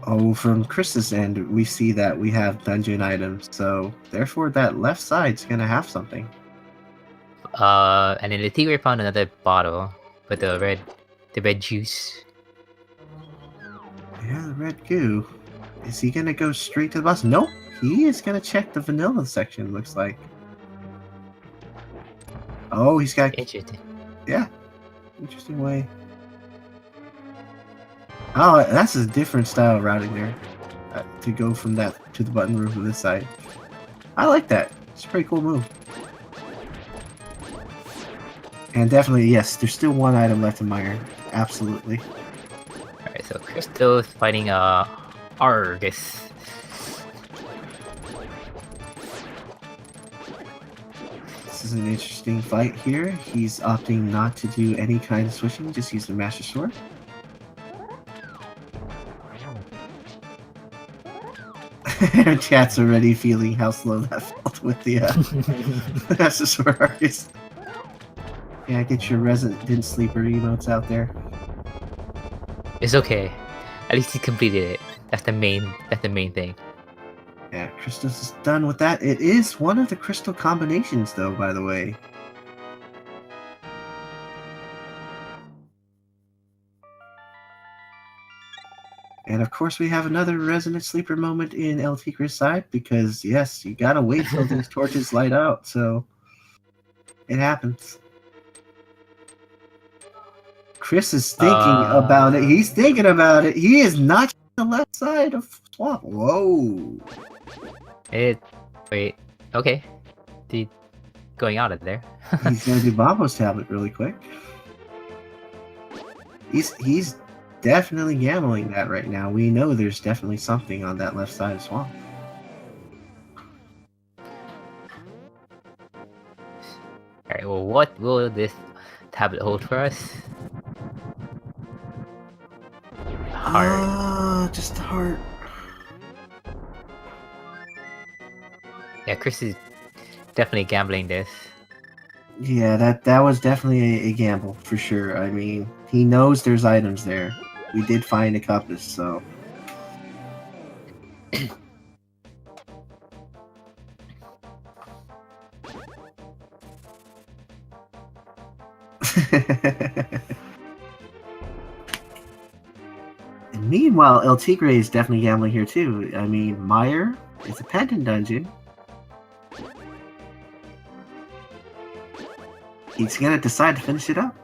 Oh, from Chris's end, we see that we have dungeon items, so therefore that left side's going to have something. And then the LTigre found another bottle with the red juice. Yeah, the red goo. Is he going to go straight to the boss? Nope. He is going to check the vanilla section, looks like. Oh, he's got... Interesting. Yeah. Interesting way. Oh, that's a different style of routing there. To go from that to the button room from this side. I like that. It's a pretty cool move. And definitely, yes, there's still one item left in my iron. Absolutely. Alright, so Christo's fighting Argus. This is an interesting fight here. He's opting not to do any kind of switching, just use the Master Sword. Chat's already feeling how slow that felt with the Master Sword Argus. Yeah, get your resident sleeper emotes out there. It's okay. At least he completed it. That's the main thing. Yeah, Christos is done with that. It is one of the crystal combinations, though, by the way. And of course, we have another resonant sleeper moment in LTigre's side, because yes, you gotta wait till these torches light out, so it happens. Chris is thinking about it. He's thinking about it. He is not the left side of swamp. Whoa. Wait. Okay. Going out of there. He's gonna do Bombo's tablet really quick. He's definitely gambling that right now. We know there's definitely something on that left side of swamp. Alright, well, what will this tablet hold for us? Heart. Just a heart. Yeah, Chris is definitely gambling this. Yeah, that was definitely a gamble, for sure. I mean, he knows there's items there. We did find a compass, so... And meanwhile, LTigre is definitely gambling here too. I mean, Meyer is a pendant dungeon. He's gonna decide to finish it up.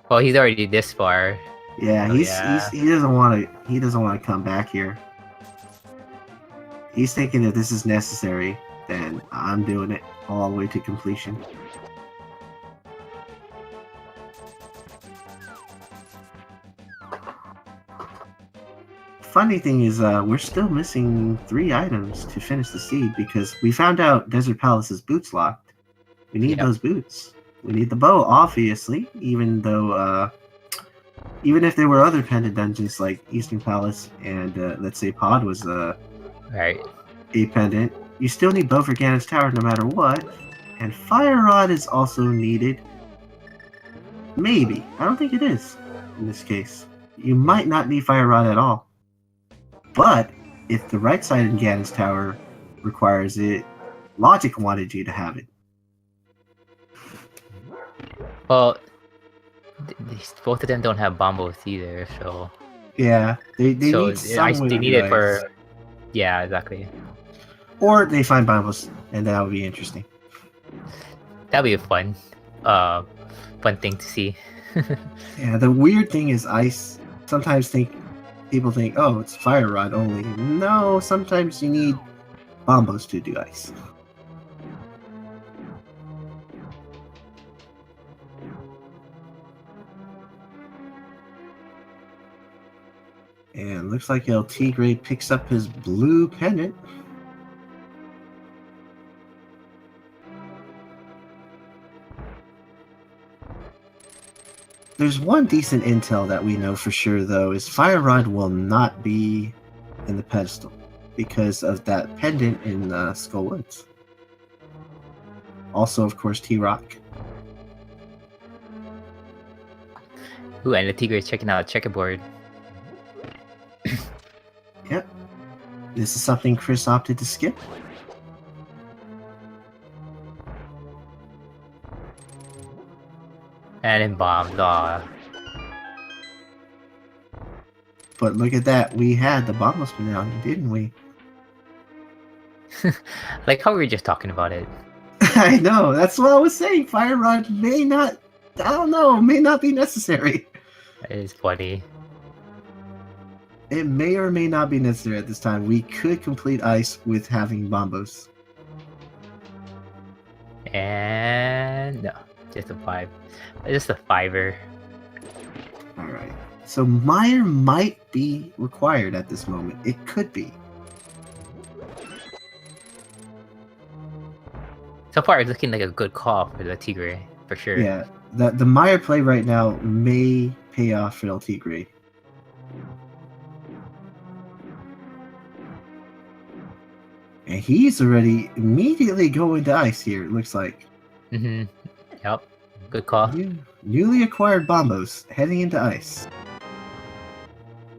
Well, he's already this far. Yeah, he doesn't want to come back here. He's thinking that this is necessary. Then I'm doing it all the way to completion. Funny thing is, we're still missing 3 items to finish the seed because we found out Desert Palace's boots locked. We need those boots. We need the bow, obviously, even though, even if there were other pendant dungeons like Eastern Palace and, let's say Pod was Right. a pendant, you still need bow for Ganon's Tower no matter what, and Fire Rod is also needed. Maybe. I don't think it is, in this case. You might not need Fire Rod at all. But, if the right side in Ganon's Tower requires it, Logic wanted you to have it. Well, both of them don't have bombos either, so... Yeah, they need some way they to need do it ice. for... Yeah, exactly. Or they find Bombos, and that would be interesting. That'd be a fun thing to see. Yeah, the weird thing is ice. Sometimes people think, oh, it's fire rod only. No, sometimes you need Bombos to do ice. And looks like LTigre picks up his blue pendant. There's one decent intel that we know for sure, though, is Fire Rod will not be in the pedestal because of that pendant in Skull Woods. Also, of course, T-Rock. Ooh, and the Tigre is checking out checkerboard. Yep. This is something Chris opted to skip. And then bombed. Aw. But look at that. We had the Bombos medallion, didn't we? Like how we were just talking about it. I know. That's what I was saying. Fire Rod may not... I don't know. May not be necessary. That is funny. It may or may not be necessary at this time. We could complete ice with having Bombos. And no, just a 5. Just a 5er. Alright. So Meyer might be required at this moment. It could be. So far, it's looking like a good call for the Tigre, for sure. Yeah. The Meyer play right now may pay off for LTigre. And he's already immediately going to ice here, it looks like. Mm-hmm. Yep. Good call. Newly acquired Bombos heading into ice.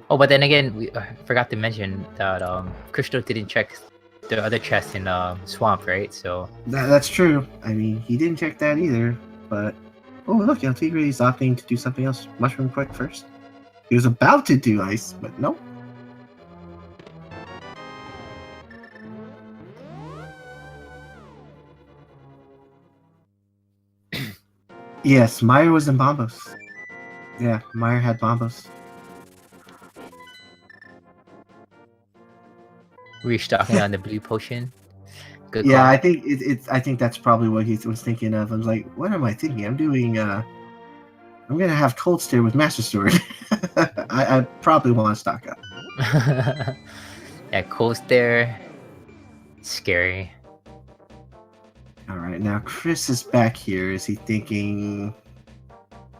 Oh, but then again, we forgot to mention that Crystal didn't check the other chest in Swamp, right? So That's true. I mean, he didn't check that either, but... Oh, look, LTigre is opting to do something else. Mushroom quick first. He was about to do ice, but nope. Yes, Meyer was in Bombos. Yeah, Meyer had Bombos. restocking on the blue potion. Good Yeah, call. I think I think that's probably what he was thinking of. I was like, what am I thinking? I'm doing I'm gonna have Cold Stare with Master Sword. I probably want to stock up. Yeah, Cold Stare. Scary. Alright, now Chris is back here. Is he thinking...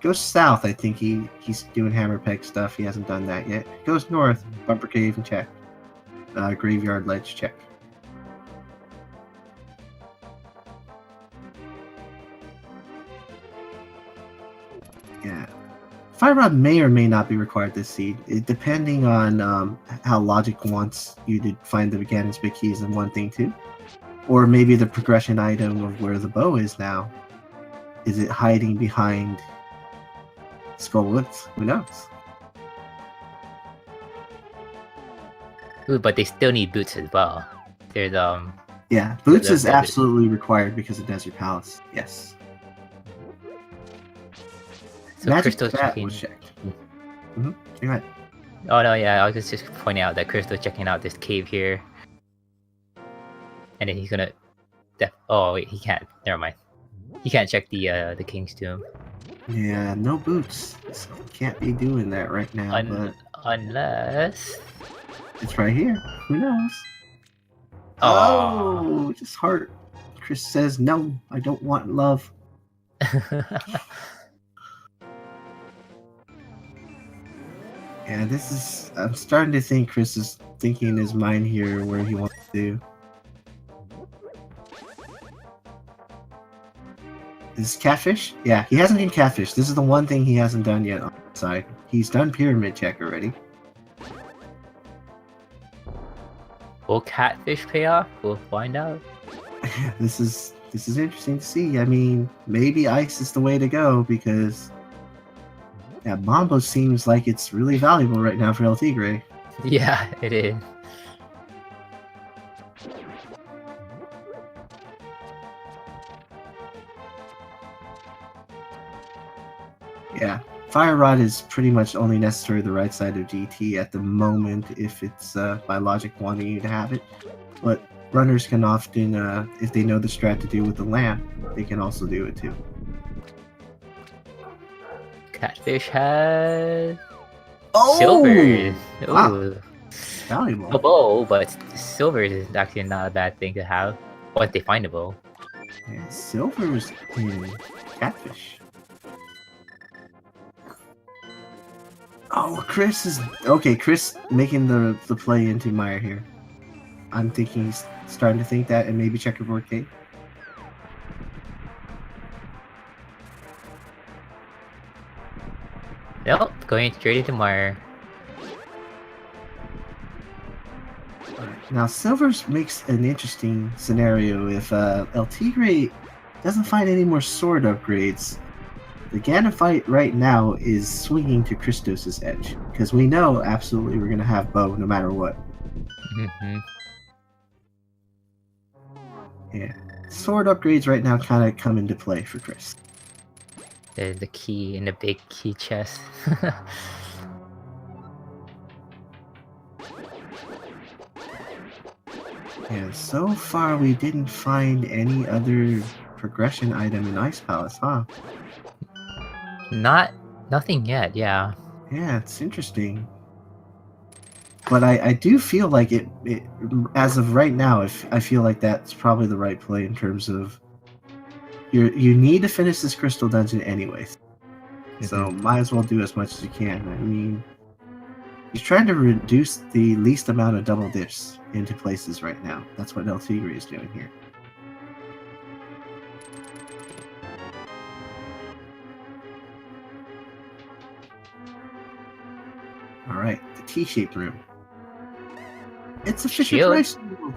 Goes south, I think he's doing Hammer Peg stuff. He hasn't done that yet. Goes north, Bumper Cave and check. Graveyard Ledge check. Yeah. Fire Rod may or may not be required this seed, depending on how Logic wants you to find the Ganon's big keys in one thing too. Or maybe the progression item of where the bow is now. Is it hiding behind Skull Woods? Who knows? Ooh, but they still need boots as well. There's Yeah, boots the- is the- absolutely required because of Desert Palace. Yes. so Magic Crystal's Bat checking. was checked. Mm-hmm. Go ahead. Oh no, yeah, I was just pointing out that Crystal's checking out this cave here. And then he's gonna oh wait, he can't. Never mind. He can't check the King's Tomb. Yeah, no boots. So can't be doing that right now, but Unless it's right here. Who knows? Aw. Oh, just heart. Chris says, no, I don't want love. Yeah, this is... I'm starting to think Chris is thinking in his mind here where he wants to do. Is Catfish? Yeah, he hasn't done Catfish. This is the one thing he hasn't done yet on the side. He's done Pyramid Check already. Will Catfish pay off? We'll find out. This is interesting to see. I mean, maybe Ice is the way to go because... Yeah, Mambo seems like it's really valuable right now for LTigre. Yeah, it is. Yeah. Fire Rod is pretty much only necessary the right side of GT at the moment if it's by logic wanting you to have it. But runners can often, if they know the strat to do with the lamp, they can also do it too. Catfish has Oh! silvers. Wow. Ooh. Valuable. A bow, but silvers is actually not a bad thing to have once they find a bow. Yeah, silver's in catfish. Oh, Chris is okay. Chris making the play into Meyer here. I'm thinking he's starting to think that, and maybe checkerboard K. Nope, going straight into Meyer. Now, Silvers makes an interesting scenario if LTigre doesn't find any more sword upgrades. The Ganon fight right now is swinging to Christos' edge, because we know absolutely we're going to have bow no matter what. Yeah. Sword upgrades right now kind of come into play for Chris. There's the key in the big key chest. And so far we didn't find any other progression item in Ice Palace, huh? Nothing yet, yeah. Yeah, it's interesting. But I do feel like it as of right now, I feel like that's probably the right play in terms of you need to finish this crystal dungeon anyways. So might as well do as much as you can. I mean, he's trying to reduce the least amount of double dips into places right now. That's what LTigre is doing here. Alright, the T-shaped room. It's a Fisher-Price shield.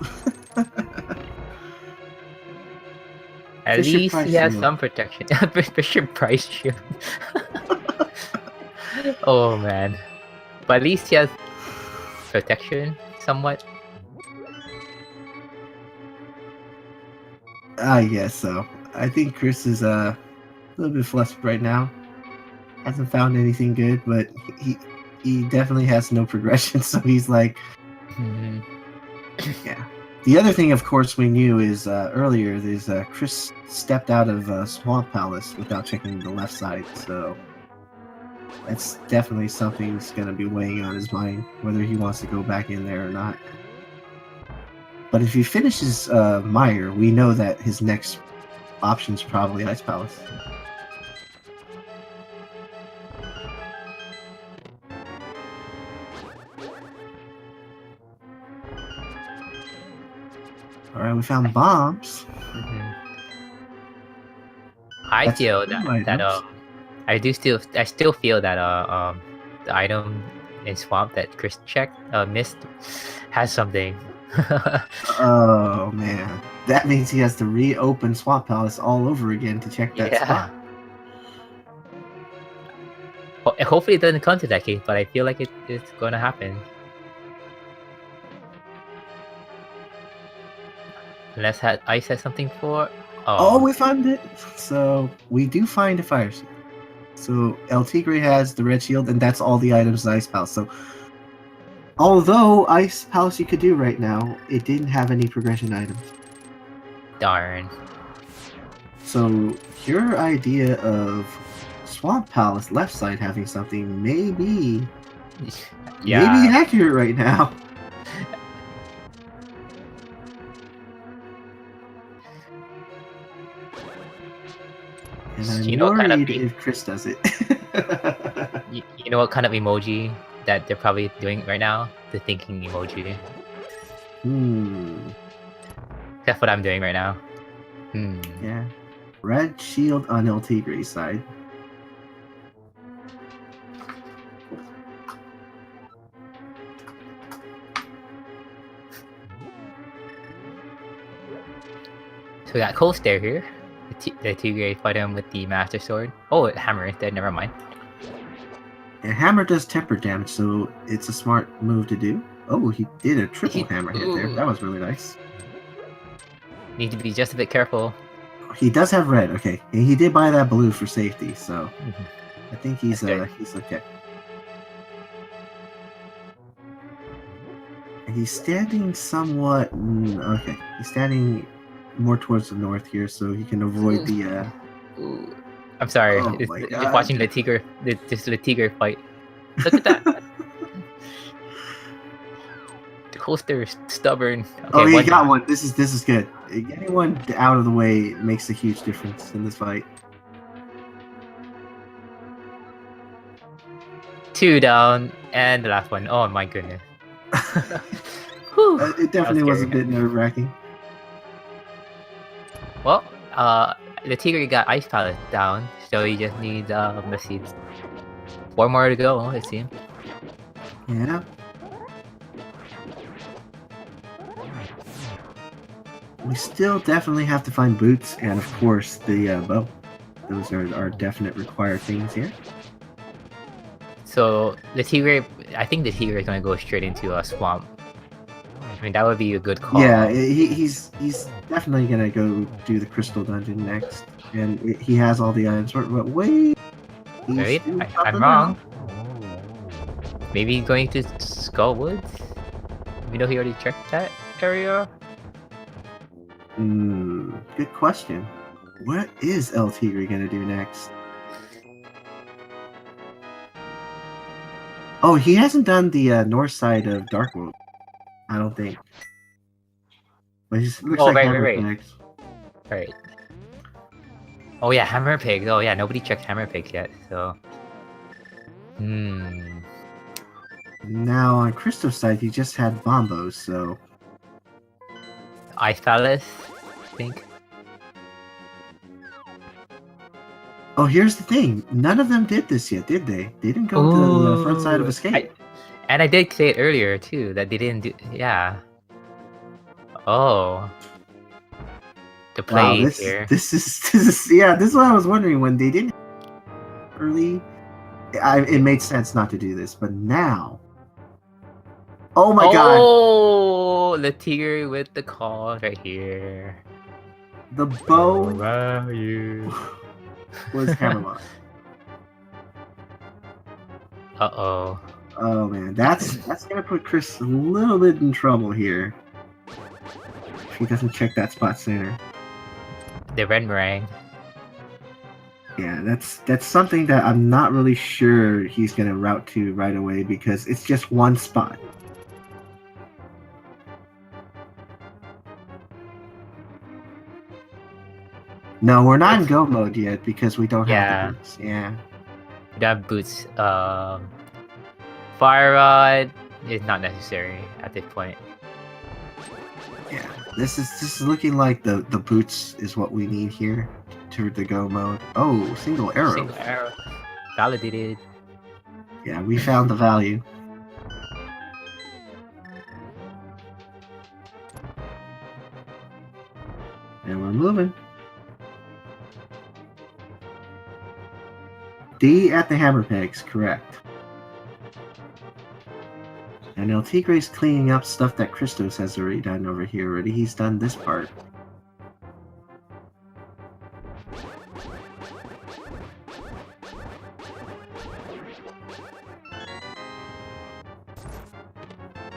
At least he has some protection. Fisher-Price shield. Oh man. But at least he has protection, somewhat. I guess so. I think Chris is a little bit flustered right now. Hasn't found anything good, but he definitely has no progression, so he's like... Yeah. The other thing, of course, we knew is earlier, there's Chris stepped out of Swamp Palace without checking the left side, so that's definitely something that's going to be weighing on his mind, whether he wants to go back in there or not. But if he finishes Meyer, we know that his next option is probably Ice Palace. Alright, we found bombs. I feel that I still feel that the item in Swamp that Chris checked missed has something. Oh man, that means he has to reopen Swamp Palace all over again to check that spot. Hopefully it doesn't come to that case, but I feel like it's going to happen. Unless Ice has something for... Oh, we found it! So, we do find a fire shield. So, LTigre has the red shield, and that's all the items in Ice Palace. So, although Ice Palace you could do right now, it didn't have any progression items. Darn. So, your idea of Swamp Palace left side having something may be accurate right now. And I'm worried if Chris does it. You know what kind of emoji that they're probably doing right now? The thinking emoji. That's what I'm doing right now. Yeah. Red shield on LTigre's side. So we got Cold Stare here. The Tigre fight him with the Master Sword. Oh, Hammer instead, never mind. And Hammer does temper damage, so it's a smart move to do. Oh, he did a triple hammer hit there. That was really nice. Need to be just a bit careful. He does have red, okay. And he did buy that blue for safety, so... I think he's That's he's okay. He's standing somewhat. Okay, he's standing more towards the north here, so he can avoid the. Ooh. I'm sorry. Oh It's my just God. watching LTigre, this LTigre fight. Look at that. The coaster's stubborn. Okay, Oh, he one got down. one. This is good. Getting one out of the way makes a huge difference in this fight. 2 down, and the last one. Oh my goodness. Whew, It definitely was a scary. bit nerve-wracking. Well, the Tigre got Ice Palace down, so he just needs let's see, 4 more to go. It seems. Yeah. We still definitely have to find boots, and of course the bow. Those are our definite required things here. So the Tigre, I think the Tigre is gonna go straight into a swamp. I mean, that would be a good call. Yeah, he's definitely gonna go do the crystal dungeon next, and he has all the items. But wait, Wait, I'm wrong. Maybe going to Skull Woods? We know he already checked that area. Good question. What is LTigre gonna do next? Oh, he hasn't done the north side of Darkworld. I don't think. But he looks like Hammerpigs. Right. Oh yeah, Hammer Pigs. Oh yeah, nobody checked Hammer Pigs yet, so. Now on Christos' side, he just had Bombos, so. Ice Palace, I think. Oh, here's the thing. None of them did this yet, did they? They didn't go to the front side of Escape. And I did say it earlier too that they didn't do. Yeah. Oh. The play here. This is yeah. This is what I was wondering when they didn't early. It made sense not to do this, but now. Oh my God! Oh, the Tigre with the call right here. The bow was Hammerlock. Uh-oh. Oh man, that's gonna put Chris a little bit in trouble here. If he doesn't check that spot sooner. The red meringue. Yeah, that's something that I'm not really sure he's gonna route to right away because it's just one spot. No, we're not in go mode yet because we don't have the boots. Yeah. We don't have boots. Fire Rod is not necessary at this point. Yeah. This is looking like the boots is what we need here to the go mode. Oh, single arrow. Single arrow. Validated. Yeah, we found the value. And we're moving. D at the hammer pegs, correct. And LTigre's cleaning up stuff that Christos has already done over here already. He's done this part.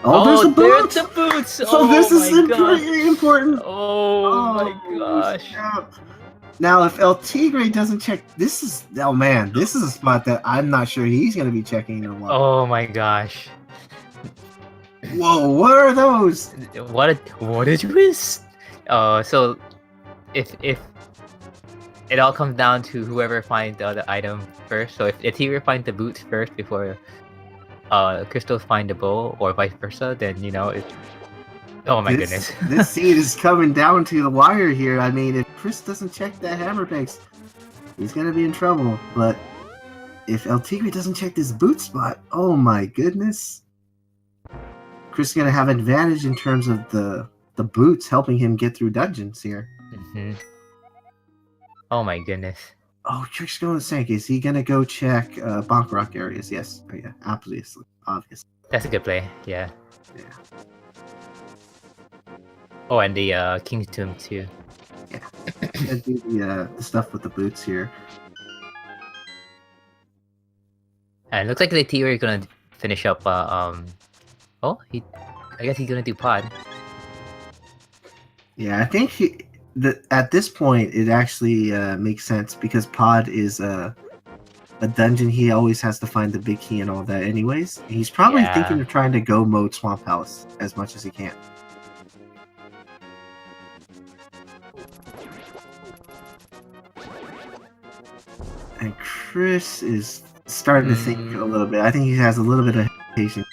Oh, there's the boots! There's the boots! So this is pretty important. Oh my gosh. Snap. Now, if LTigre doesn't check, this is a spot that I'm not sure he's going to be checking in a while. Oh my gosh. Whoa, what are those? What a twist! So if it all comes down to whoever finds the other item first. So if Tigre finds the boots first before Crystals find the bow, or vice versa, then you know it's. Oh my goodness. This scene is coming down to the wire here. I mean, if Chris doesn't check that hammer pegs, he's gonna be in trouble. But if LTigre doesn't check this boot spot, oh my goodness. Chris is gonna have advantage in terms of the boots helping him get through dungeons here. Oh my goodness. Oh, Trick's going to sink. Is he gonna go check Bonk Rock areas? Yes. Oh yeah, obviously. That's a good play. Yeah. Oh, and the King's Tomb too. Yeah. Do the stuff with the boots here. And it looks like the LTigre is gonna finish up. Oh, I guess he's gonna do pod. Yeah, I think at this point it actually makes sense because pod is a dungeon. He always has to find the big key and all that. Anyways, he's probably thinking of trying to go mode Swamp Palace as much as he can. And Chris is starting to think a little bit. I think he has a little bit of hesitation.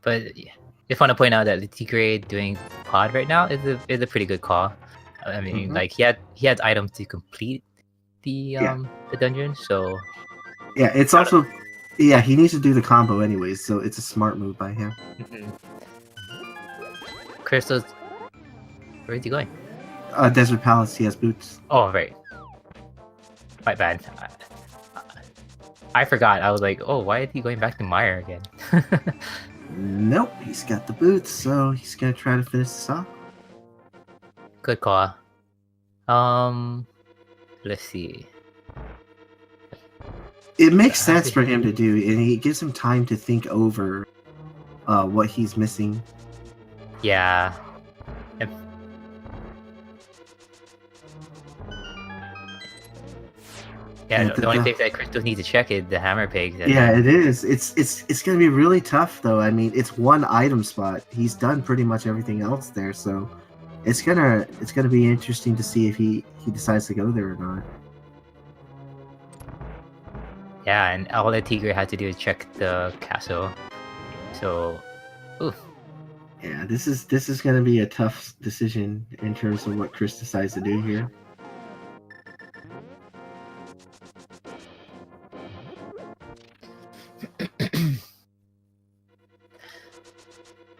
But yeah, just want to point out that LTigre doing pod right now is a pretty good call. I mean, like he had items to complete the dungeon, so yeah, it's also he needs to do the combo anyways, so it's a smart move by him. Christos, where is he going? Desert Palace. He has boots. Oh right, my bad. I forgot. I was like, oh, why is he going back to Mire again? Nope, he's got the boots, so he's gonna try to finish this off. Good call. Let's see. It makes sense for him to do, and it gives him time to think over what he's missing. Yeah. Yeah, the only place that Christos needs to check is the hammer pigs. Yeah, it is. It's gonna be really tough though. I mean, it's one item spot. He's done pretty much everything else there, so it's gonna be interesting to see if he decides to go there or not. Yeah, and all the LTigre had to do is check the castle. So, oof. Yeah, this is gonna be a tough decision in terms of what Chris decides to do here.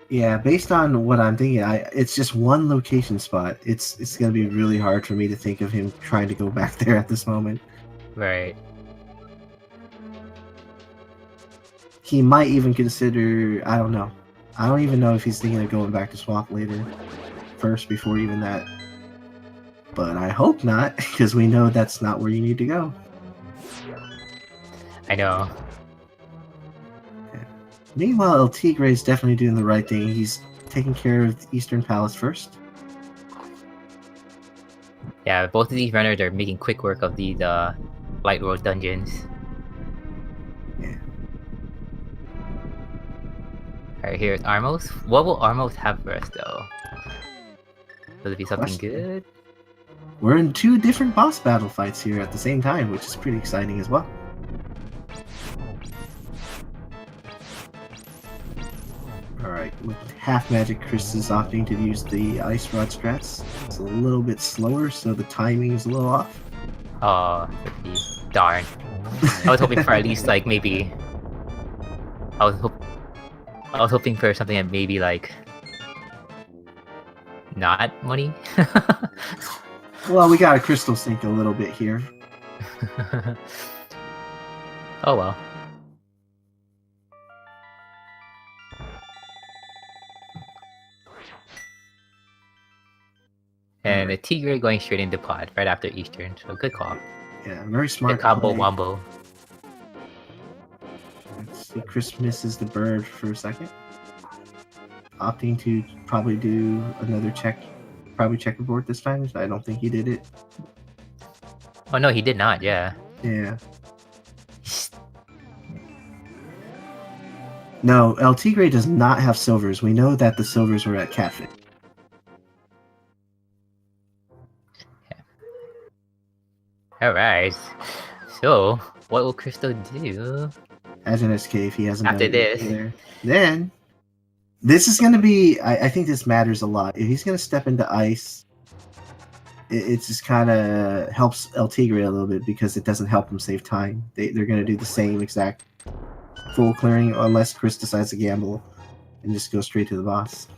Yeah, based on what I'm thinking, it's just one location spot. It's gonna be really hard for me to think of him trying to go back there at this moment. Right. He might even consider, I don't know. I don't even know if he's thinking of going back to Swamp later first before even that. But I hope not, because we know that's not where you need to go. I know. Meanwhile, LTigre is definitely doing the right thing. He's taking care of the Eastern Palace first. Yeah, both of these runners are making quick work of these Light Road dungeons. Yeah. Alright, here's Armos. What will Armos have for us, though? Will it be something good? We're in two different boss battle fights here at the same time, which is pretty exciting as well. Alright, with half magic, Chris is opting to use the Ice Rod strats. It's a little bit slower, so the timing is a little off. Oh, darn. I was hoping for at least, like, maybe... I was hoping for something that maybe, like... not money? Well, we gotta Crystal Sync a little bit here. Oh well. And the LTigre going straight into pod right after Eastern, so good call. Yeah, very smart. The combo play. wombo. Let's see, Chris misses the bird for a second. Opting to probably do another check. Probably checkerboard this time. I don't think he did it. Oh no, he did not, yeah. Yeah. No, LTigre does not have silvers. We know that the silvers were at Catfish. Alright. So, what will Christo do? As an SK if he hasn't after done this? There. Then, this is going to be... I think this matters a lot. If he's going to step into ice, it just kind of helps LTigre a little bit because it doesn't help him save time. They're going to do the same exact full clearing unless Chris decides to gamble and just go straight to the boss.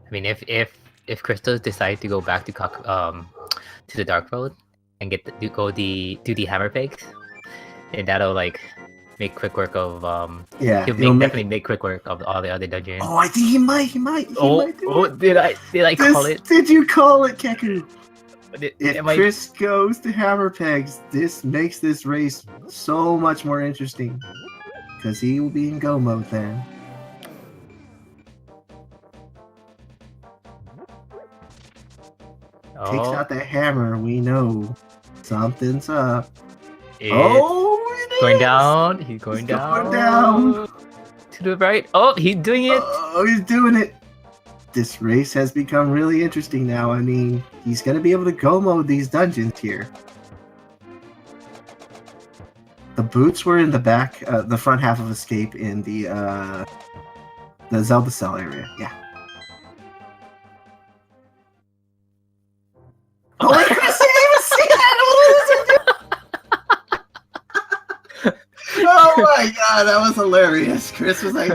I mean, if Christos decide to go back to the Dark Road and do the hammer pigs, and that'll like make quick work of Yeah, he'll it'll make definitely make quick work of all the other dungeons. Oh, I think he might do it. Did I call it? Did you call it, Keku? If Am I- Chris goes to Hammer Pegs, this makes this race so much more interesting. Because he will be in go mode then. Takes out that hammer, we know something's up. It's It going is! down. He's going It's down. going down. To the right. Oh, he's doing it. Oh, he's doing it. This race has become really interesting now. I mean, he's going to be able to go mode these dungeons here. The boots were in the back, the front half of Escape in the Zelda cell area. Yeah. Oh, wait, Chris didn't even see that! Oh my god, that was hilarious. Chris was like,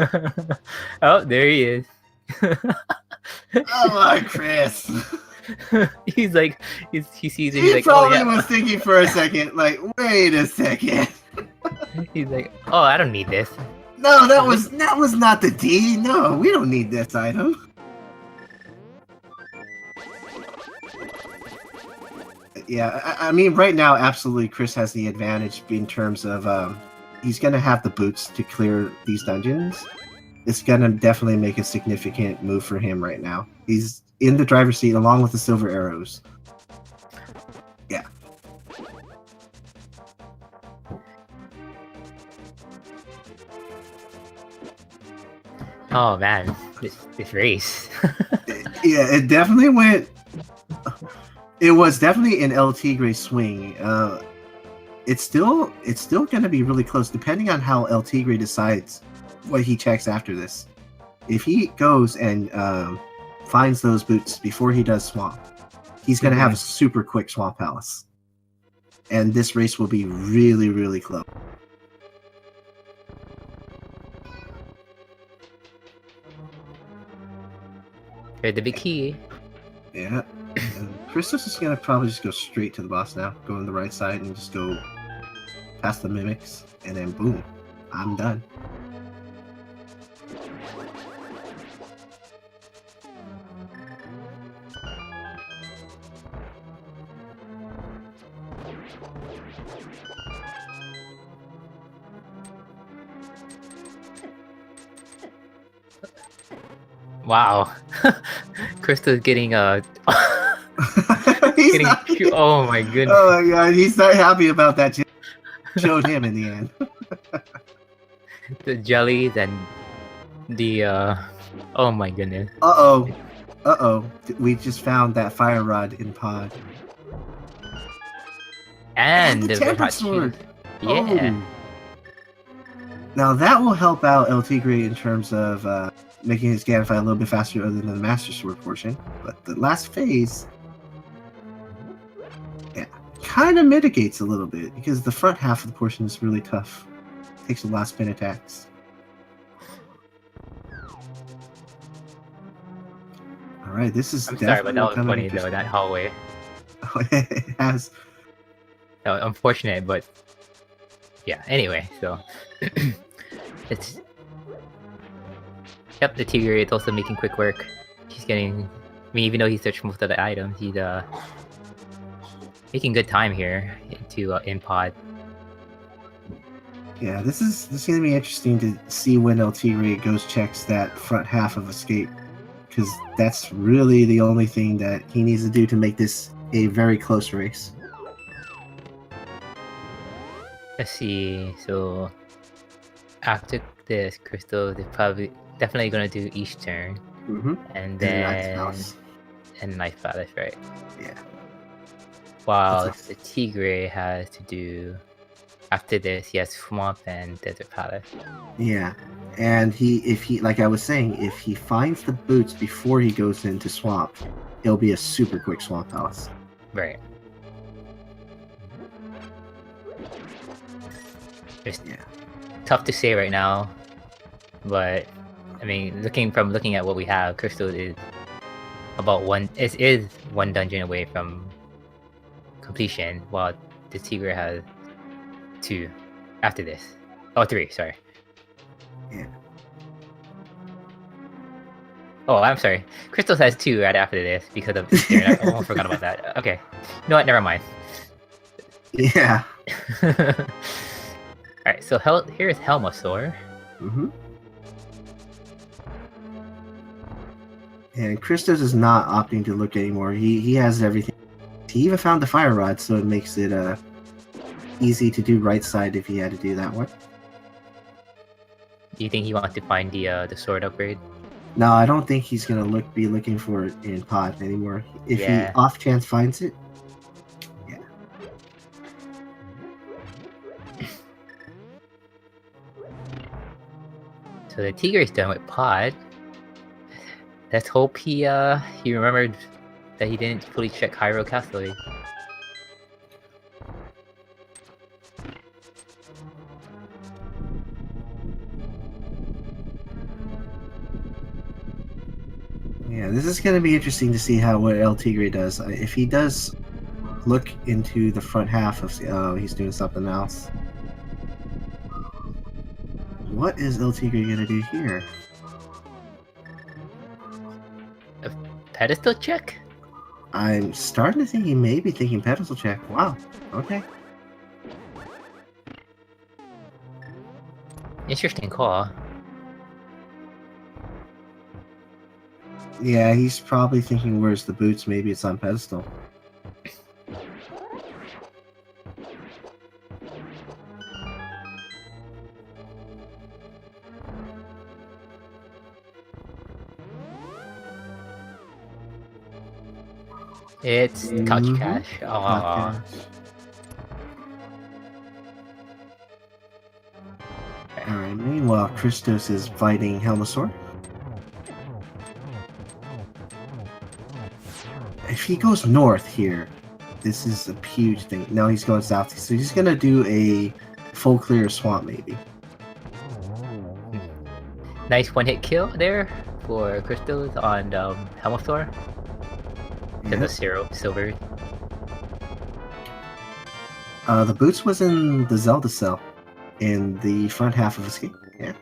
oh, there he is. "Oh my, Chris." He's like, he sees it. He He's like, probably oh, yeah. was thinking for a second, like, wait a second. He's like, oh, I don't need this. No, that was not the D. No, we don't need this item. Yeah, I mean, right now, absolutely, Chris has the advantage in terms of he's gonna have the boots to clear these dungeons. It's gonna definitely make a significant move for him right now. He's in the driver's seat along with the silver arrows. Yeah. Oh man, this race. Yeah, it definitely went. It was definitely an LTigre swing. It's still going to be really close, depending on how LTigre decides what he checks after this. If he goes and finds those boots before he does Swamp, he's going to have a super quick Swamp Palace, and this race will be really, really close. Here's the big key. Yeah. Christos is going to probably just go straight to the boss now. Go on the right side and just go past the mimics. And then boom. I'm done. Wow. Crystal's getting He's getting not- oh my goodness. Oh my god, he's not happy about that. Showed him in the end. The jellies and the oh my goodness. Uh-oh. We just found that fire rod in pod. And the the tempered hot sword. shield. Yeah. Oh. Now that will help out LTigre in terms of making his Ganify a little bit faster other than the Master Sword portion. But the last phase, yeah, kind of mitigates a little bit because the front half of the portion is really tough. Takes a lot of spin attacks. All right, this is I'm sorry, but that was becoming funny though, that hallway. It has. Unfortunate, but yeah, anyway, so it's yep, the Tigre is also making quick work. He's getting, I mean, even though he searched most of the items, he's making good time here into in pod. Yeah, this is gonna be interesting to see when LTigre goes checks that front half of Escape, because that's really the only thing that he needs to do to make this a very close race. Let's see, so after this, Crystal is probably definitely gonna do each turn, Mm-hmm. and then then and Knife Palace, right? Yeah. While That's the Tigre has to do after this, he has Swamp and Desert Palace. Yeah, and if he, like I was saying, if he finds the boots before he goes into Swamp, it'll be a super quick Swamp Palace. Right. It's Yeah. tough to say right now, but I mean, looking at what we have, Crystal is about is one dungeon away from completion, while the Tigre has 2 after this. Oh, 3, sorry. Yeah. Oh, I'm sorry. Crystal has 2 right after this because of Easter. I almost forgot about that. Okay. You know what? Never mind. Yeah. Alright, so here's Helmosaur. Mm-hmm. And Christos is not opting to look anymore. He has everything. He even found the fire rod, so it makes it easy to do right side if he had to do that one. Do you think he wants to find the sword upgrade? No, I don't think he's gonna be looking for it in pod anymore. If he Yeah. off chance finds it, yeah. So the Tigre is done with pod. Let's hope he remembered that he didn't fully check Hyrule Castle. Yeah, this is gonna be interesting to see how what LTigre does. If he does look into the front half of, oh, he's doing something else. What is LTigre gonna do here? A pedestal check? I'm starting to think he may be thinking pedestal check. Wow. Okay. Interesting call. Yeah, he's probably thinking, where's the boots? Maybe it's on pedestal. It's couch cash. Aww. Alright, meanwhile, Christos is fighting Helmosaur. If he goes north here, this is a huge thing. No, he's going south. So he's going to do a full clear swamp, maybe. Nice one-hit kill there for Crystals on Helmosaur. Yeah. The silver. The boots was in the Zelda cell in the front half of Escape. Yeah.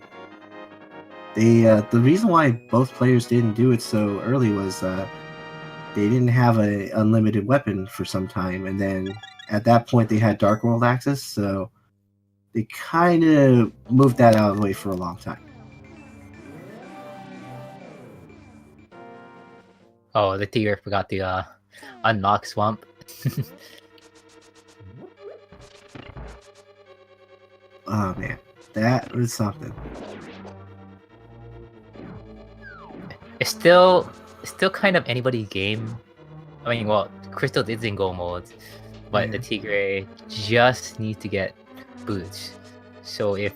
The reason why both players didn't do it so early was they didn't have an unlimited weapon for some time, and then at that point they had Dark World access, so they kind of moved that out of the way for a long time. Oh, the Tigre forgot to unlock Swamp. Oh man, that was something. It's still kind of anybody's game. I mean, well, Crystal is in goal mode, but the Tigre just needs to get boots. So if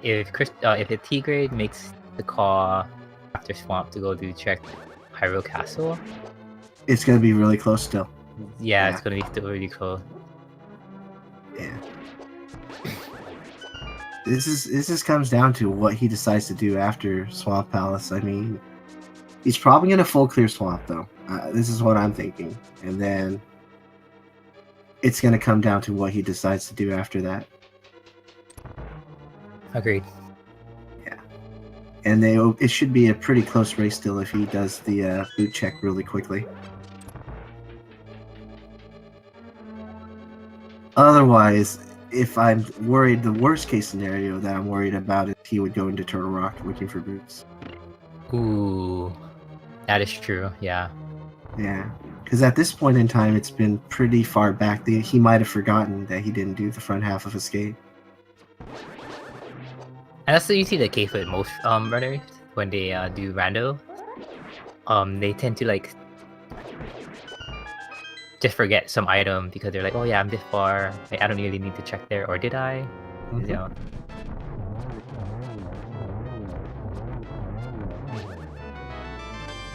the Tigre makes the call after Swamp to go do check Hyrule Castle, it's gonna be really close still. Yeah, it's gonna be still really close. Yeah. This comes down to what he decides to do after Swamp Palace. I mean, he's probably gonna full clear Swamp though. This is what I'm thinking, and then it's gonna come down to what he decides to do after that. Agreed. Yeah, and it should be a pretty close race still if he does the boot check really quickly. Otherwise, if I'm worried, the worst case scenario that I'm worried about is he would go into Turtle Rock looking for boots. Ooh, that is true. Yeah. Yeah, because at this point in time, it's been pretty far back. He might have forgotten that he didn't do the front half of Escape. And that's what you see the case with most runners when they do rando. They tend to like just forget some item because they're like, oh yeah, I'm this far. Like, I don't really need to check there, or did I? Mm-hmm. You know.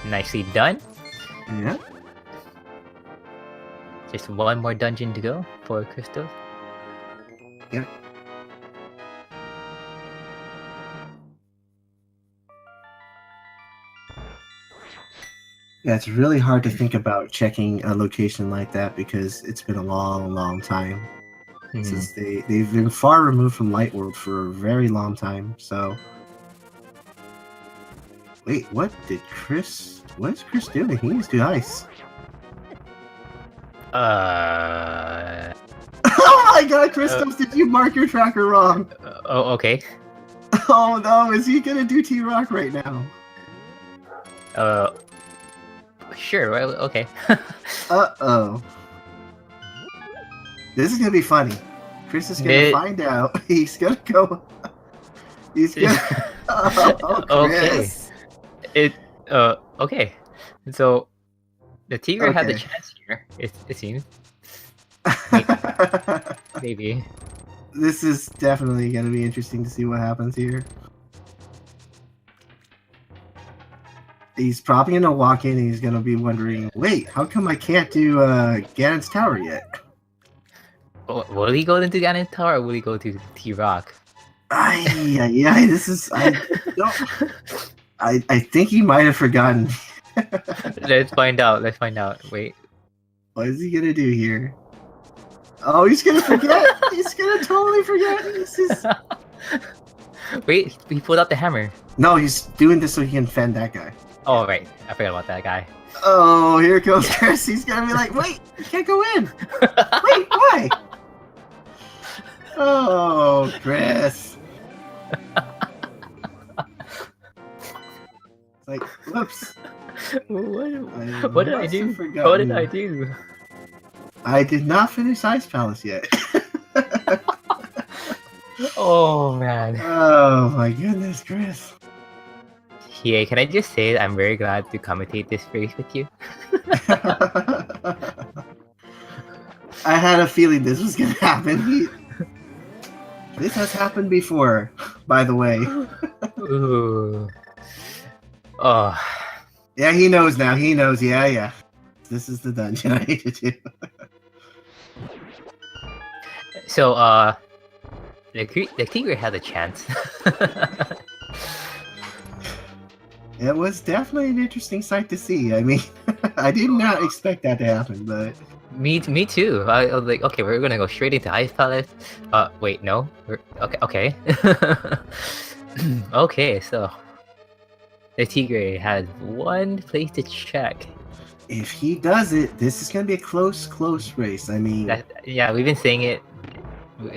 Nicely done. Yeah. Just one more dungeon to go for Crystal. Yeah. Yeah, it's really hard to think about checking a location like that because it's been a long, long time. Mhm. since they've been far removed from Light World for a very long time. So, wait, what is Chris doing? He needs to do ice. Oh my God, Christos, did you mark your tracker wrong? Oh, okay. Oh no, is he gonna do T-Rock right now? Sure. Well, okay. Uh-oh. This is gonna be funny. Chris is gonna find out. He's gonna go. He's gonna. Oh, Chris. Okay. Okay. So the Tigre had the Okay. chance here. It seems. Maybe. This is definitely gonna be interesting to see what happens here. He's probably gonna walk in and he's gonna be wondering, wait, how come I can't do Ganon's Tower yet? Will he go into Ganon Tower or will he go to T-Rock? Yeah, this is I think he might have forgotten. Let's find out. Wait. What is he gonna do here? Oh, he's gonna forget. He's gonna totally forget. This is... Wait, he pulled out the hammer. No, he's doing this so he can fend that guy. Oh, right. I forgot about that guy. Oh, here comes Chris. He's gonna be like, wait, you can't go in. Wait, why? Oh, Chris. It's like, whoops. What did I do? What did I do? I did not finish Ice Palace yet. Oh, man. Oh, my goodness, Chris. Yeah, can I just say that I'm very glad to commentate this race with you? I had a feeling this was gonna happen. This has happened before, by the way. Ooh. Oh. Yeah, he knows now. He knows. Yeah. This is the dungeon I need to do. So, the Tigre had a chance. It was definitely an interesting sight to see. I mean, I did not expect that to happen, but... Me too. I was like, okay, we're gonna go straight into Ice Palace. Wait, no. Okay. Okay, so... The Tigre has one place to check. If he does it, this is gonna be a close race. I mean... Yeah, we've been saying it.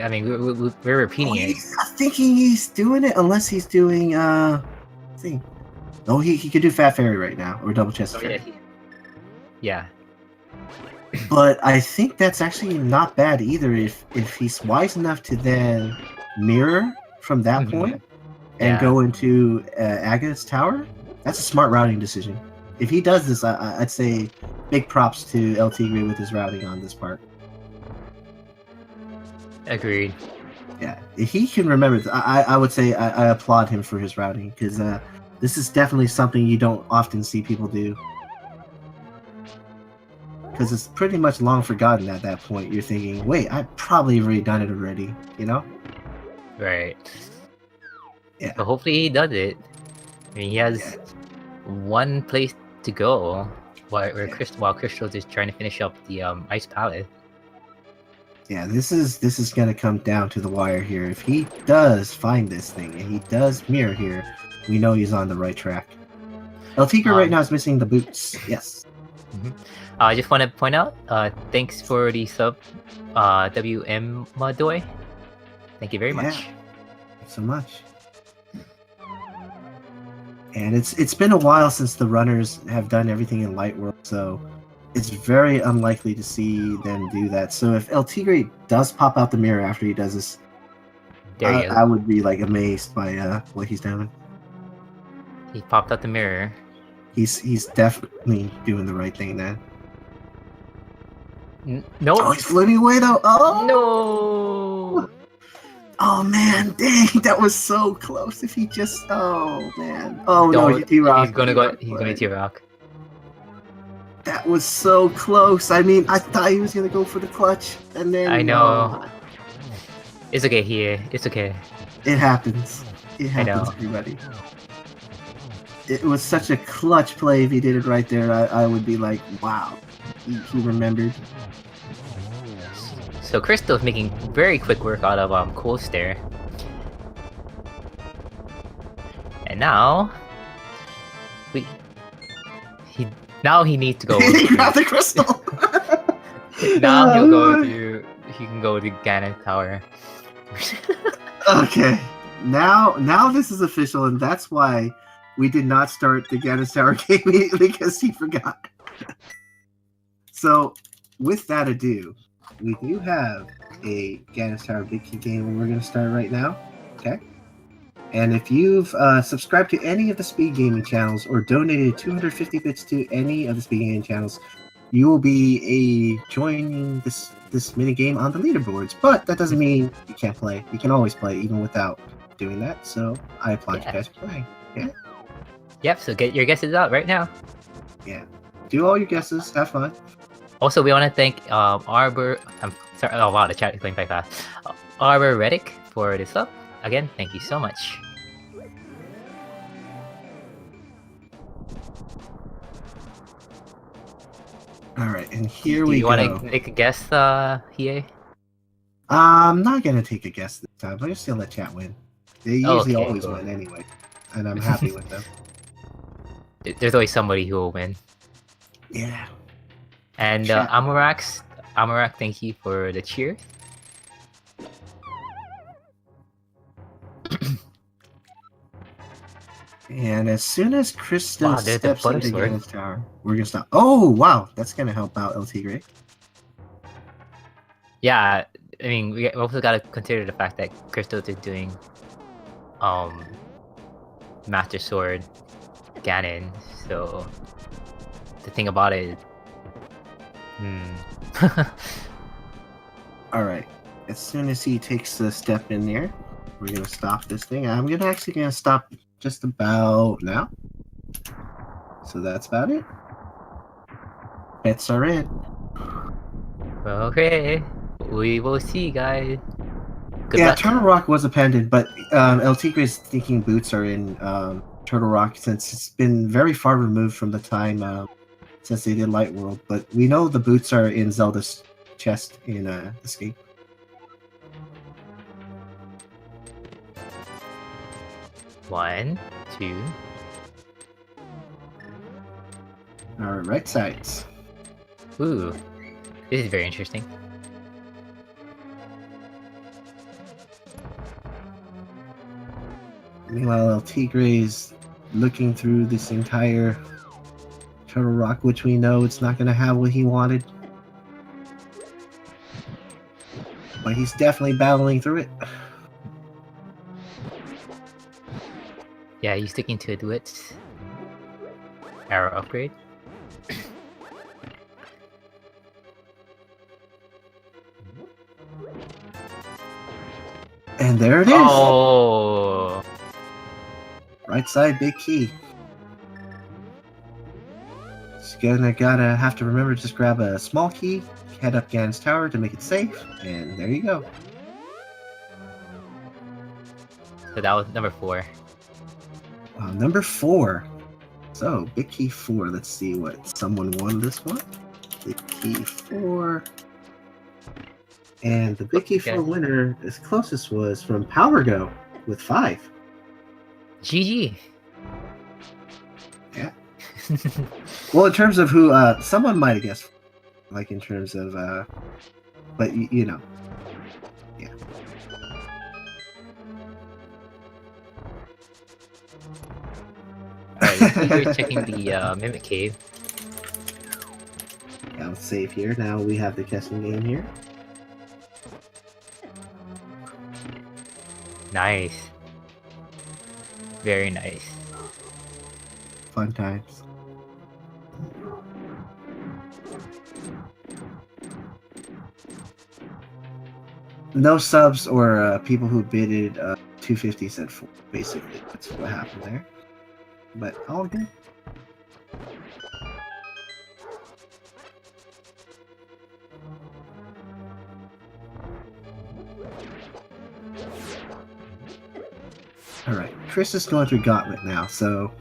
I mean, we're repeating it. I'm not thinking he's doing it unless he's doing, thing. Oh, he could do Fat Fairy right now, or Double Chest Fairy. Yeah. But I think that's actually not bad either if he's wise enough to then mirror from that point and go into Agath's Tower. That's a smart routing decision. If he does this, I'd say big props to LTigre with his routing on this part. Agreed. Yeah, if he can remember, I would say I applaud him for his routing, because this is definitely something you don't often see people do. Because it's pretty much long forgotten at that point. You're thinking, wait, I've probably already done it already, you know? Right. Yeah. But hopefully he does it. I mean, he has one place to go while Crystal is trying to finish up the Ice Palace. Yeah, this is gonna come down to the wire here. If he does find this thing and he does mirror here, we know he's on the right track. LTigre right now is missing the boots. Yes. I just want to point out, thanks for the sub, WM Madoy. Thank you very much. Thanks so much. And it's been a while since the runners have done everything in Light World, so it's very unlikely to see them do that. So if LTigre does pop out the mirror after he does this, I would be like amazed by what he's doing. He popped out the mirror. He's definitely doing the right thing then. No. Oh, he's floating away though. Oh no. Oh man, dang, that was so close. If he just, oh man, oh no, T-Rock. He's gonna T-Rock. That was so close. I mean, I thought he was gonna go for the clutch, and then I know. It's okay here. It's okay. It happens. It happens, everybody. It was such a clutch play. If he did it right there, I would be like, wow, he remembered. So Crystal's making very quick work out of Cold Stare. And now now he needs to go He to, grabbed the crystal! now he'll go to he can go to Ganon Tower. Okay. Now this is official, and that's why we did not start the Ganon Tower game because he forgot. So, with that ado, we do have a Ganon Tower Big Key game we're going to start right now. Okay? And if you've subscribed to any of the speed gaming channels or donated 250 bits to any of the speed gaming channels, you will be joining this mini game on the leaderboards. But that doesn't mean you can't play. You can always play even without doing that. So I applaud you guys for playing. Yeah. Yep. So get your guesses out right now. Yeah. Do all your guesses. Have fun. Also, we want to thank Arbor. I'm sorry. Oh wow, the chat is going quite fast. Arbor Reddick for this up. Again, thank you so much. All right, and here Do we you go. want to make a guess, Hiei? I'm not gonna take a guess this time. I'm just gonna let chat win. They usually Okay, always cool. win anyway, and I'm happy with them. There's always somebody who will win. Yeah. And Chat. Amarak, thank you for the cheer. And as soon as Christos Wow, there's the steps into Buttersword. Ganon's tower, we're gonna stop. Oh wow, that's gonna help out LTigre. Yeah, I mean, we also gotta consider the fact that Christos is doing, Master Sword, Ganon. So the thing about it is, All right. As soon as he takes a step in there, we're gonna stop this thing. I'm gonna stop just about now. So that's about it. Bets are in. okay, we will see, guys. Good Yeah, luck. Turtle Rock was appended, but LTigre's thinking boots are in Turtle Rock since it's been very far removed from the time since they did Light World. But we know the boots are in Zelda's chest in Escape. One, two. All right sides. Ooh, this is very interesting. Meanwhile, LTigre is looking through this entire Turtle Rock, which we know it's not going to have what he wanted. But he's definitely battling through it. Yeah, he's sticking to duets. Arrow upgrade. And there it is! Oh! Right side, big key. Just gotta have to remember to just grab a small key, head up Ganon's tower to make it safe, and there you go. So that was number 4. Number 4. So, big key 4. Let's see what someone won this one. Big key 4. And the big key 4 winner, as closest, was from PowerGo with 5. GG! Yeah. Well, in terms of who, someone might have guessed, like in terms of, but you know, yeah. Alright, we're checking the Mimic Cave. Yeah, let's save here. Now we have the guessing game here. Nice. Very nice. Fun times. No subs or people who bidded 250 said 4. Basically, that's what happened there. But all good. Alright, Chris is going through Gauntlet now, so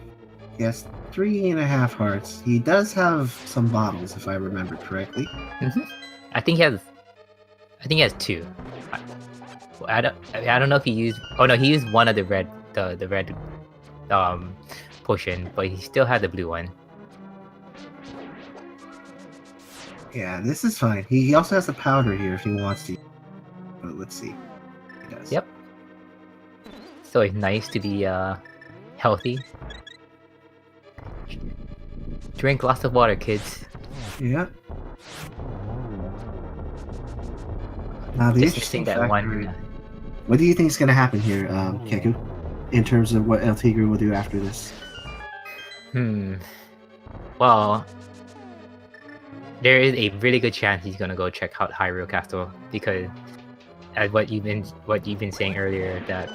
he has 3.5 hearts. He does have some bottles, if I remember correctly. I think he has I think he has 2. I don't know if he used. Oh no, he used one of the red potion, but he still had the blue one. Yeah, this is fine. He also has the powder here if he wants to. But let's see. He does. Yep. So it's nice to be healthy. Drink lots of water, kids. Yeah. Now the Just interesting think that factor one. What do you think is going to happen here, Keku? In terms of what LTigre will do after this? Well, there is a really good chance he's gonna go check out Hyrule Castle because, as what you've been saying earlier, that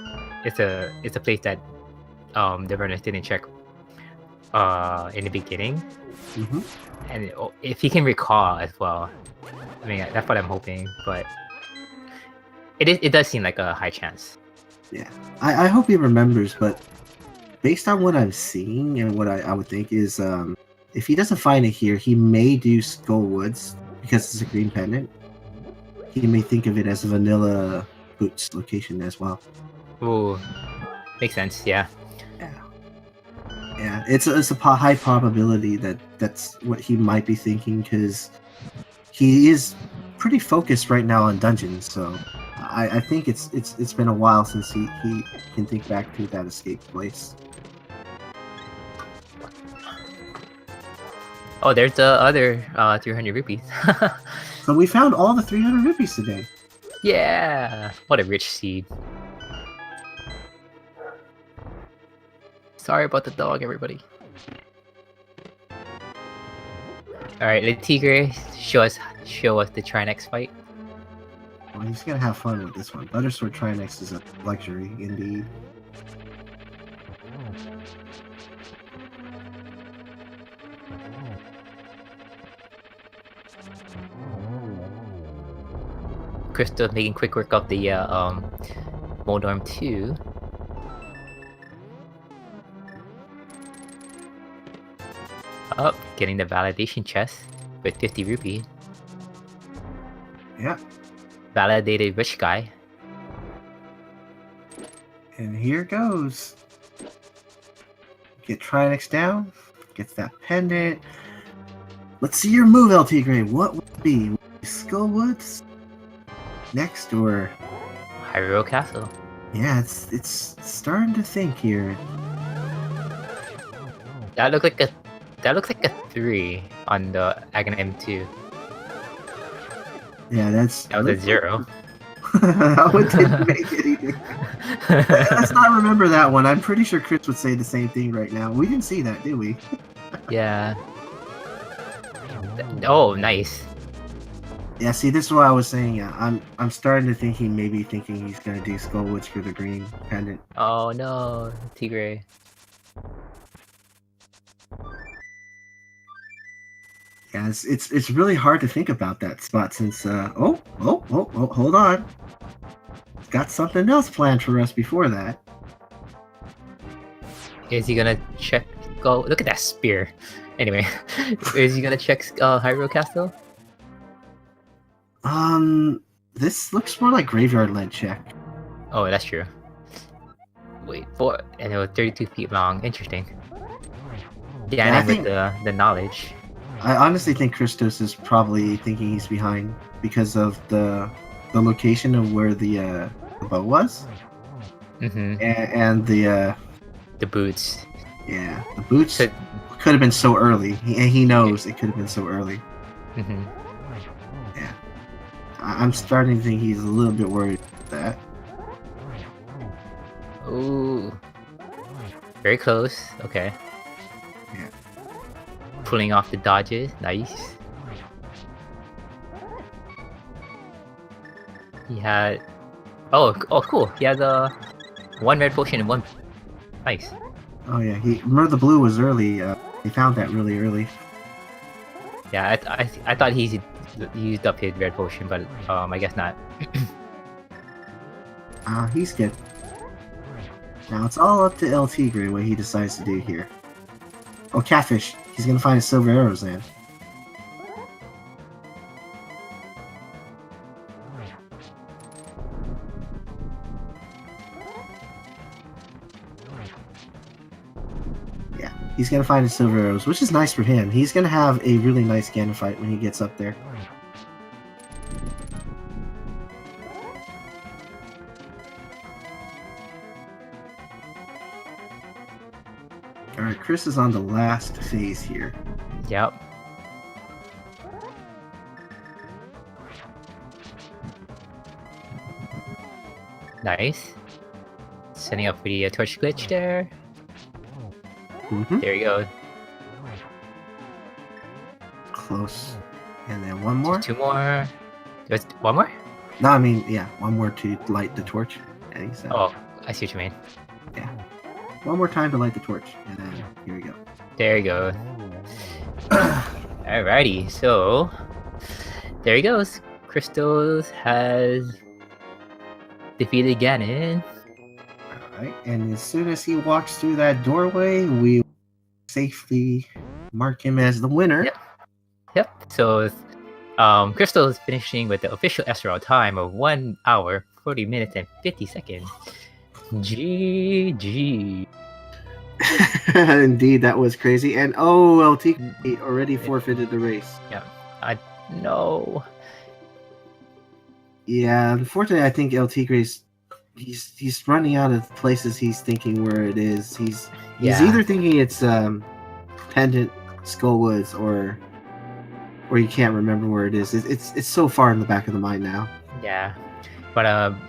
it's a place that the runners didn't check in the beginning, and if he can recall as well, I mean that's what I'm hoping, but it does seem like a high chance. Yeah, I hope he remembers, but based on what I'm seeing and what I would think is, if he doesn't find it here, he may do Skull Woods because it's a green pendant. He may think of it as a vanilla boots location as well. Ooh, makes sense. Yeah. Yeah, it's a high probability that's what he might be thinking because he is pretty focused right now on dungeons. So I think it's been a while since he can think back to that escape place. Oh, there's the other 300 rupees. So we found all the 300 rupees today. Yeah! What a rich seed. Sorry about the dog, everybody. Alright, LTigre, show us the Trinex fight. Well, he's gonna have fun with this one. Buttersword Trinex is a luxury, indeed. Crystal making quick work of the Moldorm 2. Oh, getting the validation chest with 50 rupee. Yeah. Validated rich guy. And here goes. Get Trinex down. Gets that pendant. Let's see your move, LTigre. What would it be? Skullwoods? Next or Hyrule Castle. Yeah, it's starting to think here. That looks like a 3 on the Aghanim M2. Yeah, that was a 0. It didn't make anything. Let's not remember that one. I'm pretty sure Chris would say the same thing right now. We didn't see that, did we? Yeah. Oh, nice. Yeah, see, this is what I was saying. I'm starting to think he may be thinking he's gonna do Skullwoods for the green pendant. Oh no, Tigre. Yeah, it's really hard to think about that spot since oh, hold on. Got something else planned for us before that. Is he gonna check? Go look at that spear. Anyway, is he gonna check Hyrule Castle? This looks more like graveyard lead check. Oh, that's true. Wait, and it was 32 feet long. Interesting. Yeah, and with the knowledge. I honestly think Christos is probably thinking he's behind because of the location of where the bow was. And the boots. Yeah, the boots could have been so early, and he knows it could have been so early. Yeah, I'm starting to think he's a little bit worried about that. Ooh, very close. Okay. Yeah. Pulling off the dodges, nice. He had. Oh, cool. He has one red potion and one. Nice. Oh yeah, remember the blue was early. He found that really early. Yeah, I thought he used up his red potion, but I guess not. He's good. Now it's all up to LTigre what he decides to do here. Oh, catfish! He's gonna find his silver arrows then. He's going to find his silver arrows, which is nice for him. He's going to have a really nice Ganon fight when he gets up there. Alright, Chris is on the last phase here. Yep. Nice. Setting up for the torch glitch there. Mm-hmm. There you go. Close. And then one more. Two more. There's one more? No, I mean, yeah, one more to light the torch. And he said, Oh, I see what you mean. yeah. One more time to light the torch. And then here we go. There you go. Alrighty, so there he goes. Christos has defeated Ganon. Alright, and as soon as he walks through that doorway, we safely mark him as the winner. Yep. So Christos is finishing with the official SRL time of 1 hour, 40 minutes, and 50 seconds. GG. Indeed, that was crazy. And LTigre already forfeited the race. No. Yeah, unfortunately, I think LTigre's he's running out of places he's thinking where it is. He's either thinking it's Pendant Skullwoods or you can't remember where it is. It's so far in the back of the mind now. Yeah. But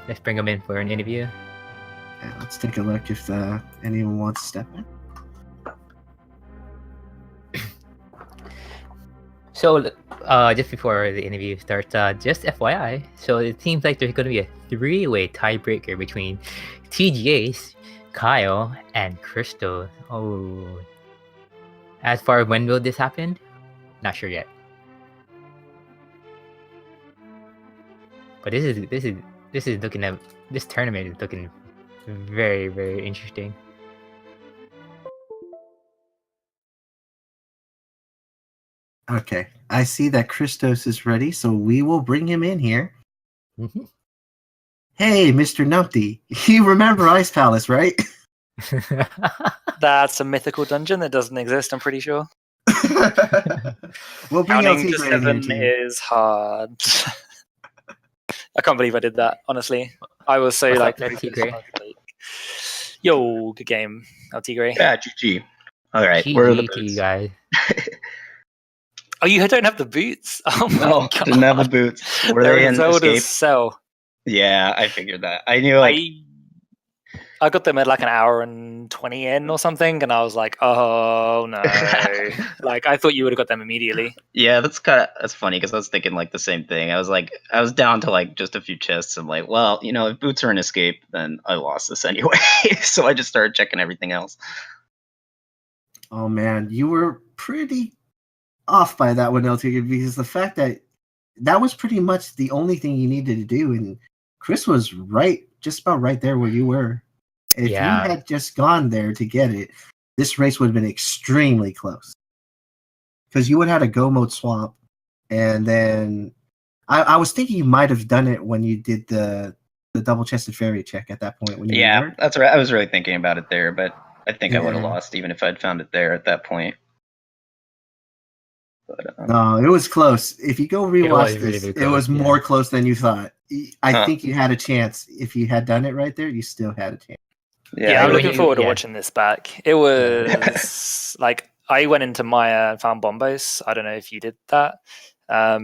let's bring him in for an interview. Yeah, let's take a look if anyone wants to step in. So, just before the interview starts, just FYI, so it seems like there's going to be a three-way tiebreaker between TGAce, Kyle, and Christos. Oh. As far as when will this happen? Not sure yet. But this is looking at this tournament is looking very, very interesting. Okay, I see that Christos is ready, so we will bring him in here. Mm-hmm. Hey, Mr. Numpty, you remember Ice Palace, right? That's a mythical dungeon that doesn't exist, I'm pretty sure. We'll bring Counting to LTigre in here 7 too. is hard. I can't believe I did that, honestly. I was so What's like... up, LTigre? Yo, good game, LTigre. Yeah, GG. All right, GG where are the to you boots? guys. Oh, you don't have the boots? Oh my No, god. didn't have the boots. Were They're they in Zelda's Escape? cell. Yeah, I figured that. I knew like I got them at like an hour and 20 in or something, and I was like, oh no. Like, I thought you would have got them immediately. yeah, that's funny because I was thinking like the same thing. I was down to like just a few chests. I'm like, well, you know, if boots are in Escape, then I lost this anyway. So I just started checking everything else. Oh man, you were pretty off by that one, LTigre, because the fact that was pretty much the only thing you needed to do, and Chris was just about right there where you were. If you had just gone there to get it, this race would have been extremely close. Because you would have had a go mode swap, and then I was thinking you might have done it when you did the double chested fairy check at that point. When you were. That's right. I was really thinking about it there, but I think I would have Yeah. lost even if I'd found it there at that point. But, No, it was close. If you go rewatch this, really it was close, more close than you thought. I think you had a chance. If you had done it right there, you still had a chance. Yeah, I'm when looking you- forward to yeah. watching this back. It was like I went into Maya and found bombos. I don't know if you did that. But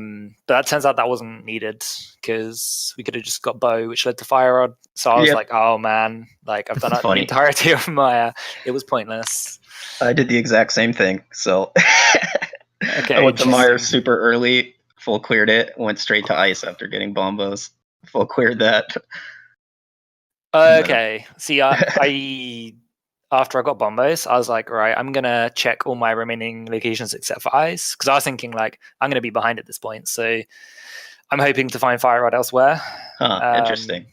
that turns out that wasn't needed because we could have just got bow, which led to fire rod. So I was Yep. like, oh man, like I've done that the Funny. entirety of Maya. It was pointless. I did the exact same thing. So Okay, I went to Meyer interesting. super early, full cleared it, went straight to ice after getting bombos, full cleared that. Okay. See, I after I got bombos, I was like, right, I'm gonna check all my remaining locations except for ice because I was thinking like I'm gonna be behind at this point, so I'm hoping to find fire rod elsewhere. Interesting.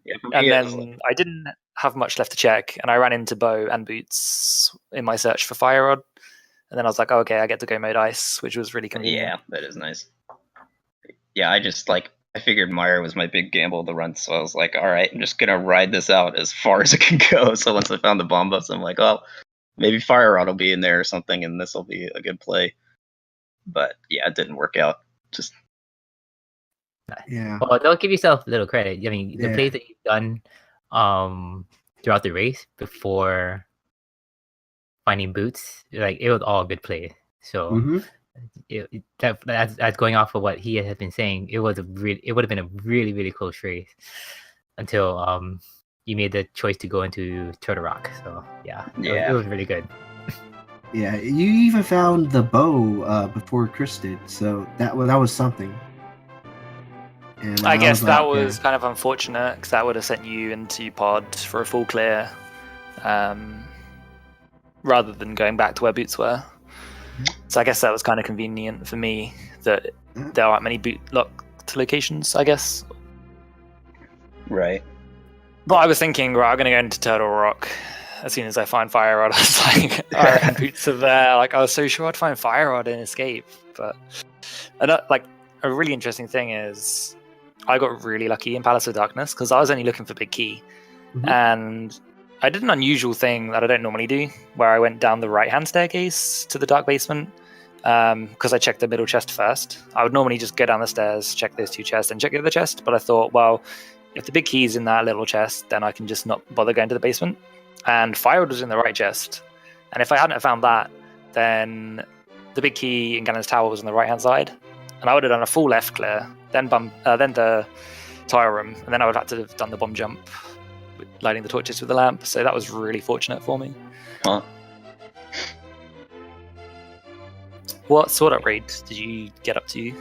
Yeah, for me, And it was then I didn't have much left to check, and I ran into bow and boots in my search for fire rod. And then I was like, oh, okay, I get to go mode ice, which was really convenient. yeah, that is nice. Yeah, I figured Meyer was my big gamble of the run, so I was like, all right, I'm just gonna ride this out as far as it can go. So once I found the bombos, I'm like, oh, maybe Fire Rod will be in there or something, and this will be a good play. But yeah, it didn't work out. Just Yeah. Well, don't give yourself a little credit. I mean, the Yeah. plays that you've done throughout the race before finding boots, like it was all good plays. So Mm-hmm. that's going off of what he had been saying. It would have been a really close race until you made the choice to go into Turtle Rock. So yeah, it was really good. Yeah, you even found the bow before Chris did, so that was something. And I guess that like, was kind of unfortunate because that would have sent you into pod for a full clear, rather than going back to where boots were. So I guess that was kind of convenient for me that there aren't many boot locked locations, I guess. right. But I was thinking, right, I'm going to go into Turtle Rock as soon as I find Fire Rod. I was like, I reckon boots are there. Like, I was so sure I'd find Fire Rod in Escape. But like, a really interesting thing is I got really lucky in Palace of Darkness because I was only looking for Big Key. Mhm. And I did an unusual thing that I don't normally do, where I went down the right-hand staircase to the dark basement because I checked the middle chest first. I would normally just go down the stairs, check those two chests, and check the other chest. But I thought, well, if the big key's in that little chest, then I can just not bother going to the basement. And Firewood was in the right chest. And if I hadn't have found that, then the big key in Ganon's Tower was on the right-hand side. And I would have done a full left clear, then the tire room, and then I would have had to have done the bomb jump, lighting the torches with the lamp. So that was really fortunate for me. Huh. What sort of raid did you get up to?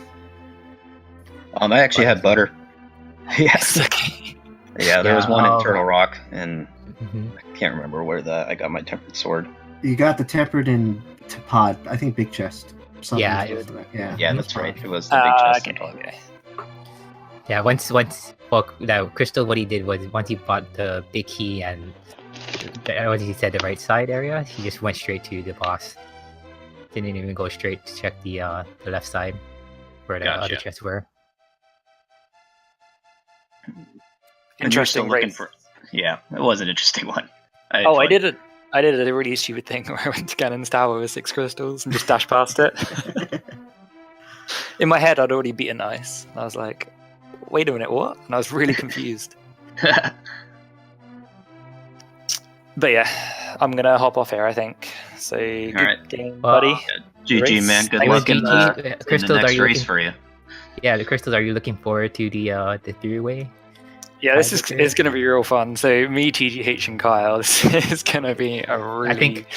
I actually had butter. Yes. Okay. Yeah, there was one in Yeah, Turtle Rock, and Mhm. I can't remember where I got my tempered sword. You got the tempered in pod, I think big chest. Something Yeah, like it was- that. Yeah. Yeah, that's right. It was the big chest. in Pod. Okay. Yeah, Crystal, what he did was once he bought the big key and what he said, the right side area, he just went straight to the boss. Didn't even go straight to check the left side where the other Gotcha. chests were. And you're Interesting still looking raid. for. Yeah, it was an interesting one. I did a really stupid thing where I went to Ganon's Tower with 6 crystals and just dashed past it. In my head, I'd already beaten Ice. And I was like, wait a minute, what? And I was really confused. But yeah, I'm going to hop off here, I think. So, good right. game, Well, buddy. GG, Race. man. Good Thanks, luck in GG. the Crystals, next are you race looking? for you. Yeah, the crystals. Are you looking forward to the three-way? Yeah, this is Tiebreaker. it's going to be real fun. So, me, TGH, and Kyle, this is going to be a really think-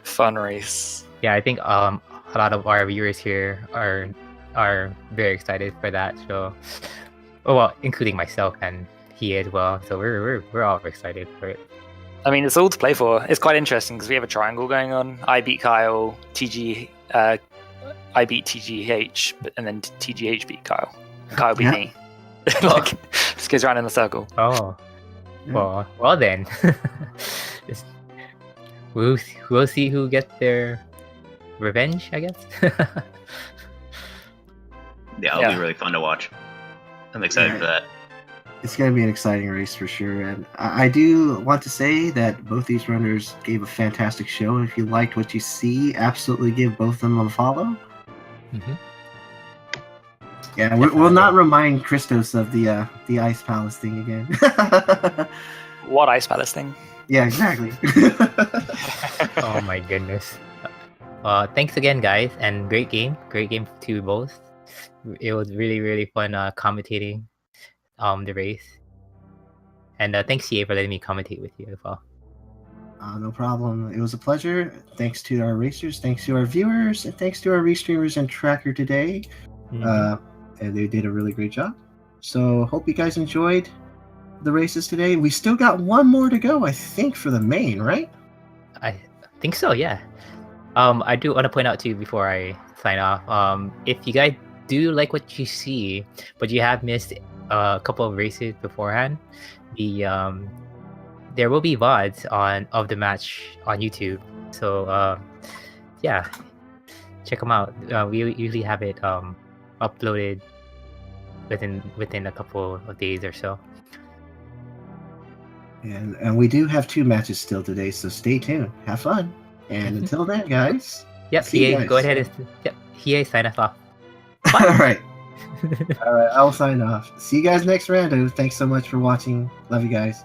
fun race. Yeah, I think a lot of our viewers here are very excited for that. So, well, including myself and he as well. So we're all excited for it. I mean, it's all to play for. It's quite interesting because we have a triangle going on. I beat Kyle, I beat TGH, and then TGH beat Kyle. And Kyle beat Yeah. me. Like, this goes around in a circle. Oh, Yeah. well then. Just- we'll see who gets their revenge, I guess. Yeah, it'll Yeah. be really fun to watch. I'm excited for that. It's going to be an exciting race for sure. And I do want to say that both these runners gave a fantastic show. If you liked what you see, absolutely give both of them a follow. Mhm. Yeah, we'll not remind Christos of the Ice Palace thing again. What Ice Palace thing? Yeah, exactly. Oh my goodness. Thanks again, guys, and great game to you both. It was really fun commentating the race, and thanks CA for letting me commentate with you as well. No problem. It was a pleasure. Thanks to our racers, thanks to our viewers, and thanks to our restreamers and tracker today. And they did a really great job. So hope you guys enjoyed the races today. We still got one more to go, I think, for the main, right? I think so, yeah. I do want to point out too before I sign off. If you guys do like what you see, but you have missed a couple of races beforehand, there will be VODs of the match on YouTube. So yeah, check them out. We usually have it uploaded within a couple of days or so. And we do have 2 matches still today, so stay tuned. Have fun. And until then, guys. Yep, see you Hiei, go guys. ahead and Hiei, sign us off. All right. All right, I'll sign off. See you guys next rando. Thanks so much for watching. Love you guys.